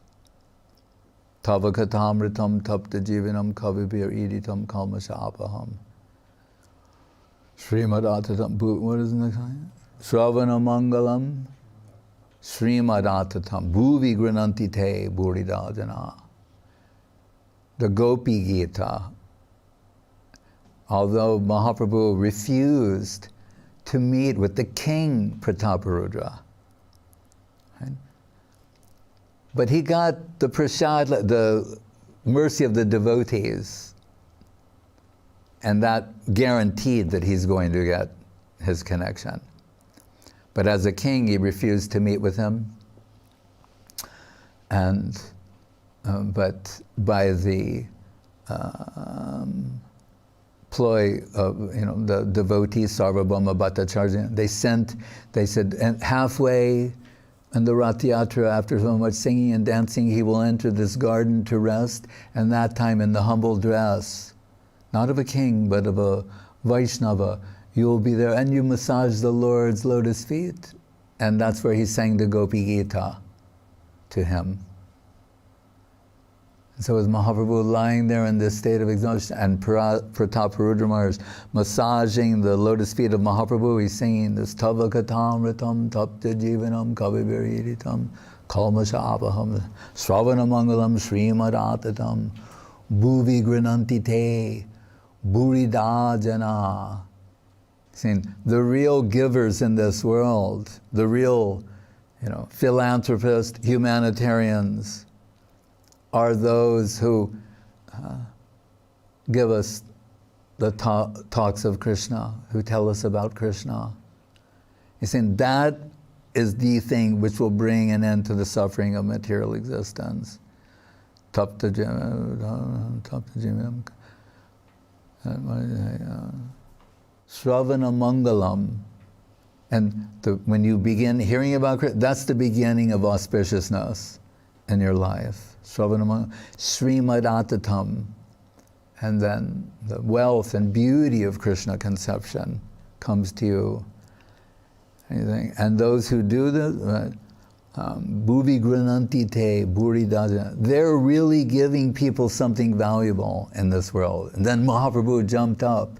Tava katamritam tapta jivanam kavibhir iditam kalmasha apaham. Srimad-atatam, what is the next line? Sravana mangalam. Srimad-atatam, bhuvi grananti te buridajana. The Gopi Gita. Although Mahaprabhu refused to meet with the king Prataparudra, right? But he got the prasad, the mercy of the devotees, and that guaranteed that he's going to get his connection. But as a king, he refused to meet with him. And but by the ploy of the devotees, Sarvabhama Bhattacharja, they said, and halfway in the Rath Yatra, after so much singing and dancing, he will enter this garden to rest, and that time in the humble dress, not of a king, but of a Vaishnava, you will be there, and you massage the Lord's lotus feet. And that's where he sang the Gopi Gita to him. And so as Mahaprabhu lying there in this state of exhaustion, and Prataparudra Maharaj massaging the lotus feet of Mahaprabhu, he's singing this Tava Katamritam Tapta Jivanam Kavibhiritam Kalmasha Apaham Sravana Mangalam Srimad-atatam Bhuvi Grananti Te Buridajana. Saying the real givers in this world, the real, philanthropists, humanitarians, are those who give us the talks of Krishna, who tell us about Krishna. He's saying that is the thing which will bring an end to the suffering of material existence. Tapta Jimam. Sravana Mangalam. And when you begin hearing about Krishna, that's the beginning of auspiciousness in your life. Sravana Mangalam. Srimad-atatam. And then the wealth and beauty of Krishna conception comes to you. And those who do this, Bhuvi Grananti Te Buridajana, they're really giving people something valuable in this world. And then Mahaprabhu jumped up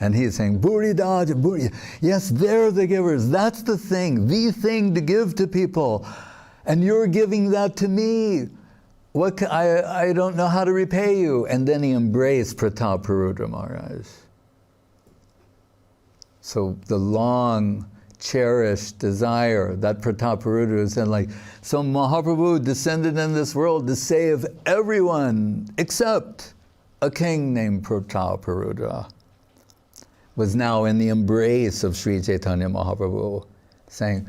and he's saying, Buridaja, Buri. Yes, they're the givers. That's the thing to give to people. And you're giving that to me. I don't know how to repay you. And then he embraced Prataparudra Maharaj. So the long cherished desire that Prataparudra said, so Mahaprabhu descended in this world to save everyone except a king named Prataparudra, was now in the embrace of Sri Chaitanya Mahaprabhu, saying,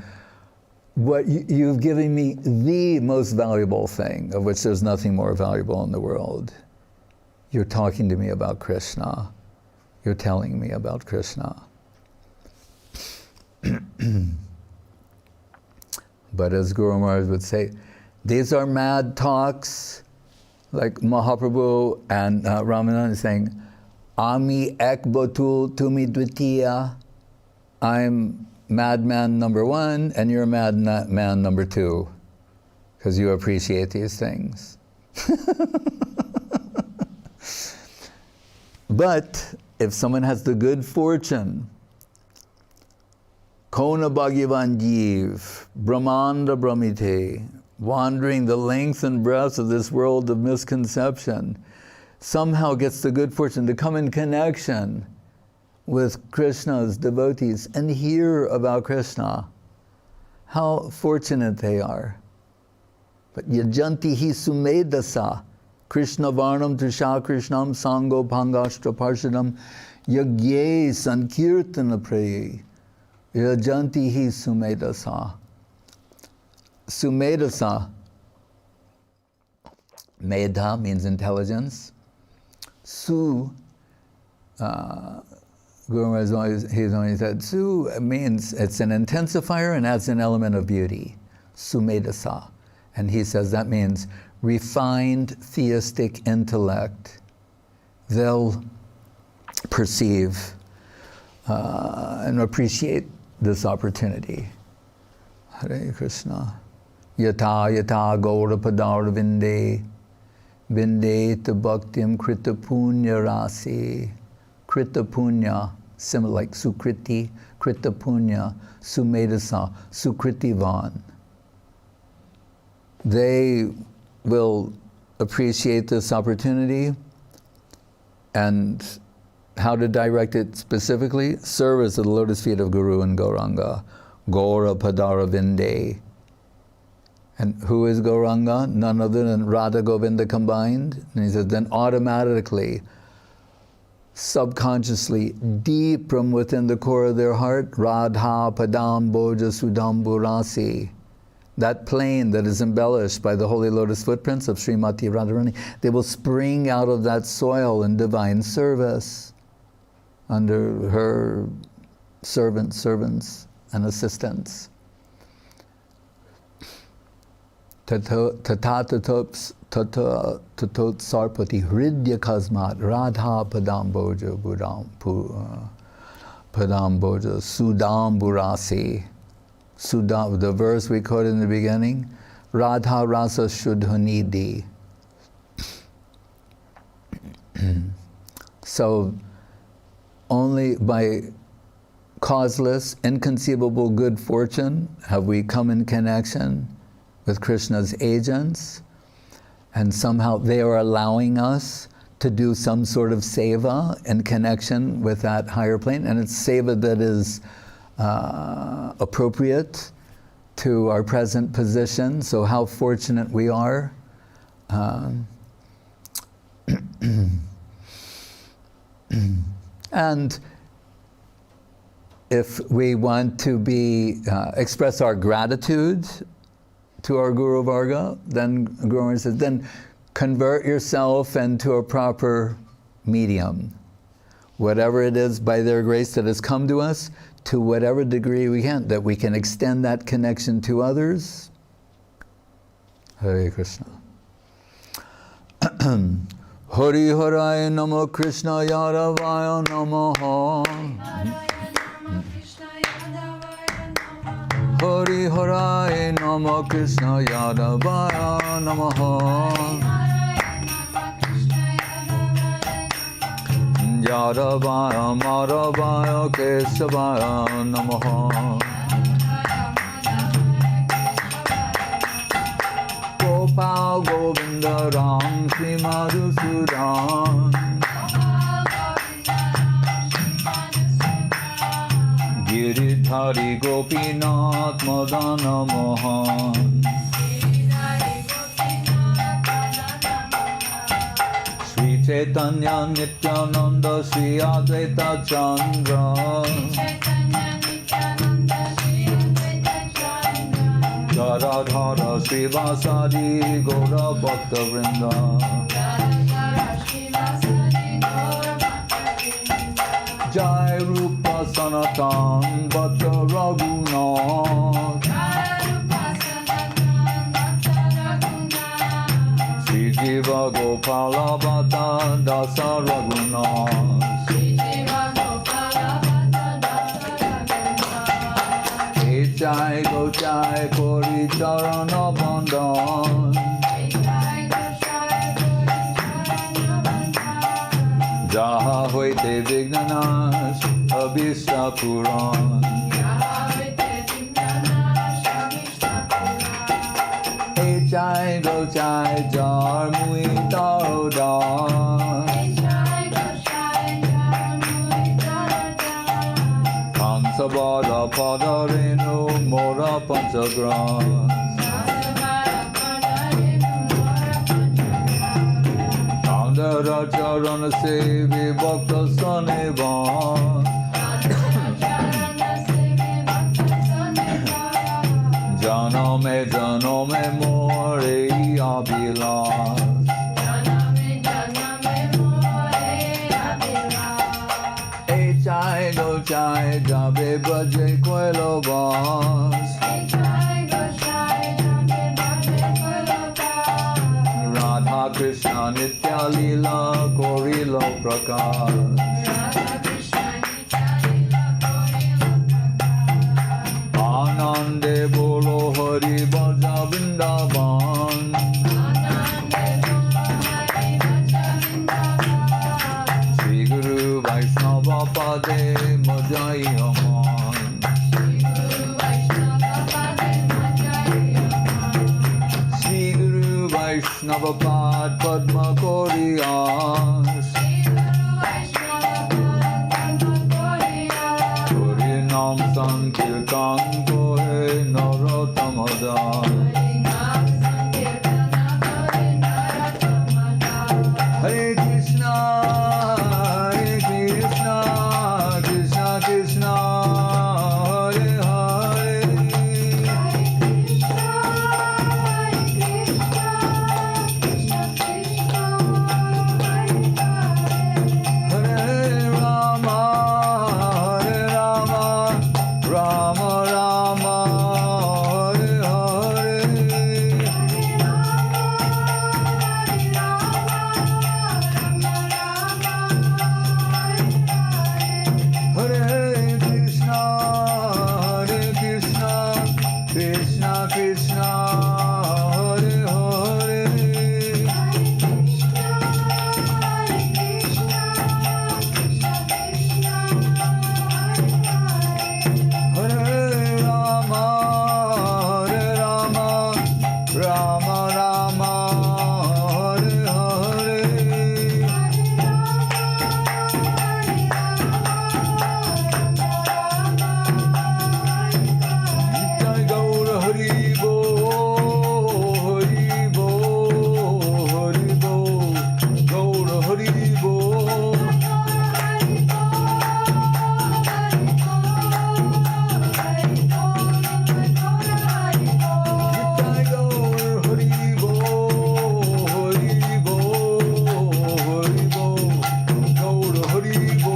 what you've given me the most valuable thing, of which there's nothing more valuable in the world. You're talking to me about Krishna. You're telling me about Krishna. But as Guru Maharaj would say, these are mad talks, like Mahaprabhu and Ramananda saying, Ami ek botul tumi dvitiya. I'm madman number one, and you're madman number two, because you appreciate these things. But if someone has the good fortune, Kona Bhagavan Jeev, Brahmanda Brahmite, wandering the length and breadth of this world of misconception, somehow gets the good fortune to come in connection with Krishna's devotees and hear about Krishna. How fortunate they are. But yajanti hi sumedasa, Krishna varnam tusha Krishnam sango pangashtra parshadam yagye sankirtana praye. Yajanti hi sumedasa. Sumedasa. Medha means intelligence. Guru Maharaj he's only said, Su means it's an intensifier and adds an element of beauty. Sumedasa. And he says that means refined theistic intellect. They'll perceive and appreciate this opportunity. Hare Krishna. Yata yata gaura padar vinde vindeta bhaktim krita punya rasi. Krita punya, similar like sukriti, krita punya, sumedasa, sukritivan. They will appreciate this opportunity, and how to direct it specifically? Service at the lotus feet of Guru and Gauranga. Gaura Padara Vinde. And who is Gauranga? None other than Radha Govinda combined. And he says, then automatically, subconsciously, deep from within the core of their heart, Radha Padam Boja Sudam Burasi. That plane that is embellished by the holy lotus footprints of Srimati Radharani, they will spring out of that soil in divine service under her servants and assistants. Tatatops tatot sarpati hridya kasmat radha padam boja padam boja sudam burasi. Sudam, the verse we quoted in the beginning, Radha Rasa Shuddhanidhi. So, only by causeless, inconceivable good fortune have we come in connection with Krishna's agents, and somehow they are allowing us to do some sort of seva in connection with that higher plane, and it's seva that is appropriate to our present position. So how fortunate we are. And if we want to express our gratitude to our Guru Varga, then Guru Maharaj says, then convert yourself into a proper medium. Whatever it is by their grace that has come to us, to whatever degree we can, that we can extend that connection to others. Hare Krishna. Hari Haraya Namo Krishna Yadavaya Namaha. Hari Haraya Namo Krishna Yadavaya Namaha. Yadavaya Madhavaya Kesavaya Namaha. Gopal Govinda Ram Shri Madhusudan. Giridhari Gopinath Madana Mohan. Chaitanya Nityananda Sri Advaita Chandra. Garadhara Sri Vasadi Gaura Bhakta Vrinda. Jai Rupa Sanatan Bhatta Raghunath. Jiva Gopala Bhatta Dasa Raghunath. Hey Jai Go Jai Kori Charana Bandhan. Jaha Hoite Vignanash Abhishta Puran. Jai Go Jai Jar Mui Taro Da. Kansabada Padarenu Mora Panchagras. Kandara Charana Sevi Bhakta Sanivan. Janame more abhilas. Hey Jai Nitai Jabe Baje Koilo Bas Radha Krishna Nitya Lila Korilo Prakash Anande Bolo Hari Bhaja Vrindavan Shri Guru Vaishnava Pade Majai Aman Shri Guru Vaishnava Pad Padma Koriyas Kori Nam Sankirtan Kohe Narotamadan Hare Krishna, Krishna Krishna, Hare Hare. Hare Rama, Rama Rama, Hare Hare. Hare Krishna, Krishna Krishna, Hare Hare. Hare Rama, Rama Rama, Hare Hare. Nitai Gaura Hari Bo, Hari Bo, Hari Bo, Gaura Hari Bo. Nitai Gaura Hari Bo, Hari Bo, Hari Bo, Gaura Hari Bo.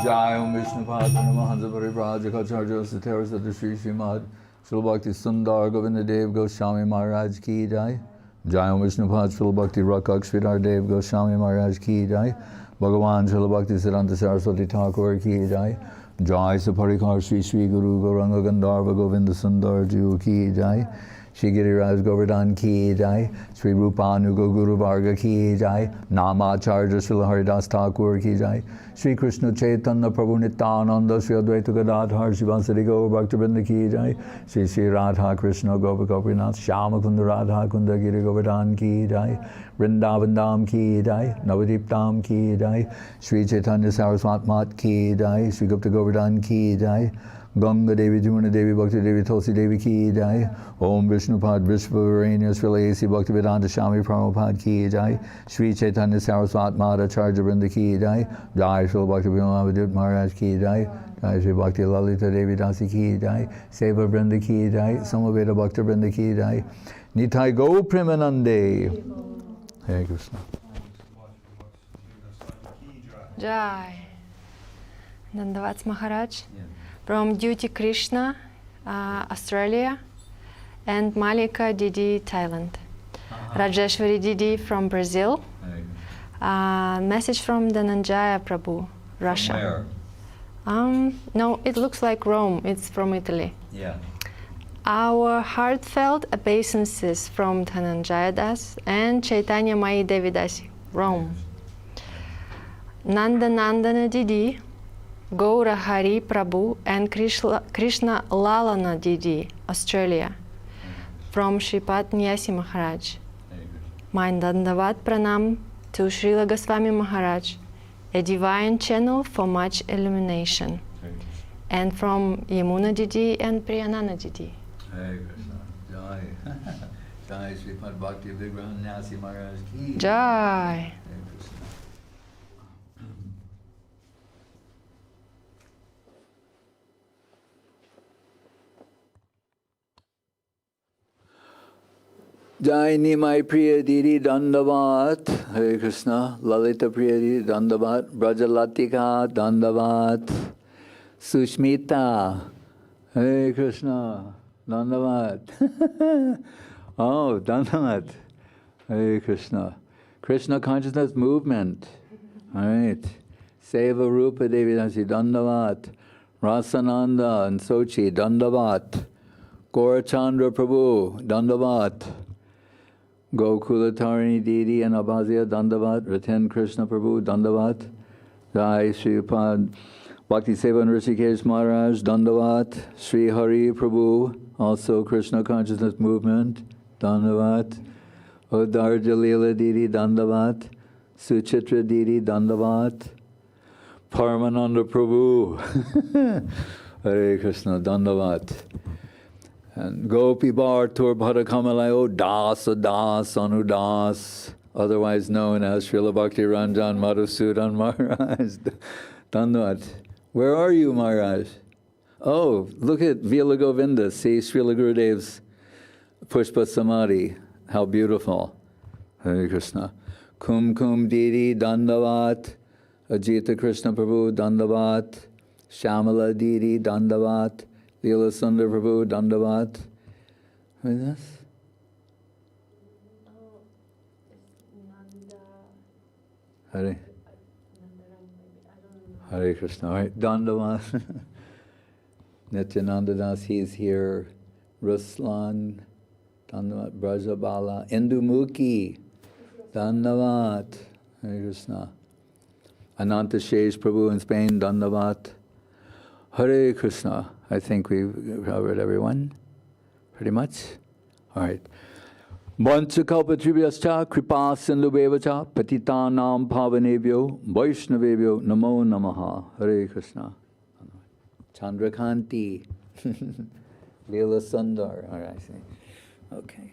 Jai Om Vishnu Padma Mahansa Paripurajaka Satara Sadashri Srimad Srila Bhakti Sundar Govinda Dev Goswami Maharaj Ki Jai. Jai Om Vishnu Padma Srila Bhakti Rakak Sridhar Dev Goswami Maharaj Ki Jai. Bhagavan Srila Bhakti Siddhanta Saraswati Thakur Ki Jai. Jai Saparikar Sri Sri Guru Gauranga Gandharva Govinda Sundar Ju Ki Jai. Shri Giriraj Govardhan Ki Jai, Shri Rupanuga Guru Varga Ki Jai, Namacharya Srila Haridas Thakur Ki Jai, Shri Krishna Chaitanya Prabhu Nityananda Shri Advaita Gadadhar Shivasari Gaur Bhaktivinoda Ki Jai, Shri Shri Radha Krishna Gopa Gopinath Shyama Kunda Radha Kunda Giri Govardhan Ki Jai, Vrindavan Dham Ki Jai, Navadip Dham Ki Jai, Shri Chaitanya Saraswat Mat Ki Jai, Shri Gupta Govardhan Ki Jai, Ganga Devi, Jumana Devi, Bhakti Devi, Tulsi Devi Ki Jai, Om Vishnupad, Vishvavaranya, Srila A.C. Bhaktivedanta Swami Prabhupada Ki Jai, Shri Chaitanya Saraswat Bhattacharja Vrinda Ki Jai, Jai Srila Bhakti Maharaj Ki Jai, Jai Shri Bhakti Lalita Devi Dasi Ki Jai, Seva Vrinda Ki Jai, Samaveda Bhakta Vrinda Ki Jai, Nitai Go Premanande. Hare Krishna. Jai. Dandavats Maharaj. From Duty Krishna, Australia, and Malika Didi, Thailand. Rajeshwari Didi from Brazil. Message from Dhananjaya Prabhu, Russia. No, it looks like Rome. It's from Italy. Yeah. Our heartfelt obeisances from Dhananjaya Das and Chaitanya Mai Devi Dasi, Rome. Nanda Nandana Didi, Gaura Hari Prabhu and Krishna Lalana Didi, Australia, from Shripad Nyasi Maharaj. My Dandavat Pranam to Srila Goswami Maharaj, a divine channel for much illumination, and from Yamuna Didi and Priyanana Didi. Hare Krishna. Jai. Jai Sripad Bhakti Vigraha Nyasi Maharaj Ki. Jai. Jai Nimai Priya Didi Dandavat, Hare Krishna, Lalita Priya Didi Dandavat, Brajalatika Dandavat, Sushmita, Hare Krishna, Dandavat. Oh, Dandavat, Hare Krishna. Krishna Consciousness Movement, all right. Seva Rupa Devi Dasi Dandavat, Rasananda and Sochi Dandavat, Gaurachandra Prabhu Dandavat, Gokula Tarini Didi and Abhazya Dandavat, Ratan Krishna Prabhu Dandavat, Jai Sri Upad, Bhakti Seva Rishikesh Maharaj Dandavat, Sri Hari Prabhu, also Krishna Consciousness Movement, Dandavat, Udar Jalila Didi Dandavat, Suchitra Didi Dandavat, Paramananda Prabhu, Hare Krishna Dandavat. And Gopi Bar Tur Bhadakamalayao Das Anudas, otherwise known as Srila Bhakti Ranjan Madhusudan Maharaj. Dandavat. Where are you, Maharaj? Oh, look at Vila Govinda. See Srila Gurudev's Pushpa Samadhi. How beautiful. Hare Krishna. Kum Didi Dandavat. Ajita Krishna Prabhu Dandavat. Shamala Didi Dandavat. Leela Sundar Prabhu Dandavat. Who is this? Oh, it's Nanda. Hare. Nandaram, maybe. I don't know. Hare Krishna. All right. Dandavat. Nityananda Das, he's here. Ruslan. Dandavat. Brajabala. Indumukhi. Dandavat. Hare Krishna. Ananta Shesh Prabhu in Spain. Dandavat. Hare Krishna. I think we've covered everyone, pretty much. All right. Vanchakalpatribhyascha kripa sindhubevacha patitanam pavanebhyo vaishnavebhyo namo namaha. Hare Krishna. Chandrakanti. Leela Sundar. All right, I see. Okay.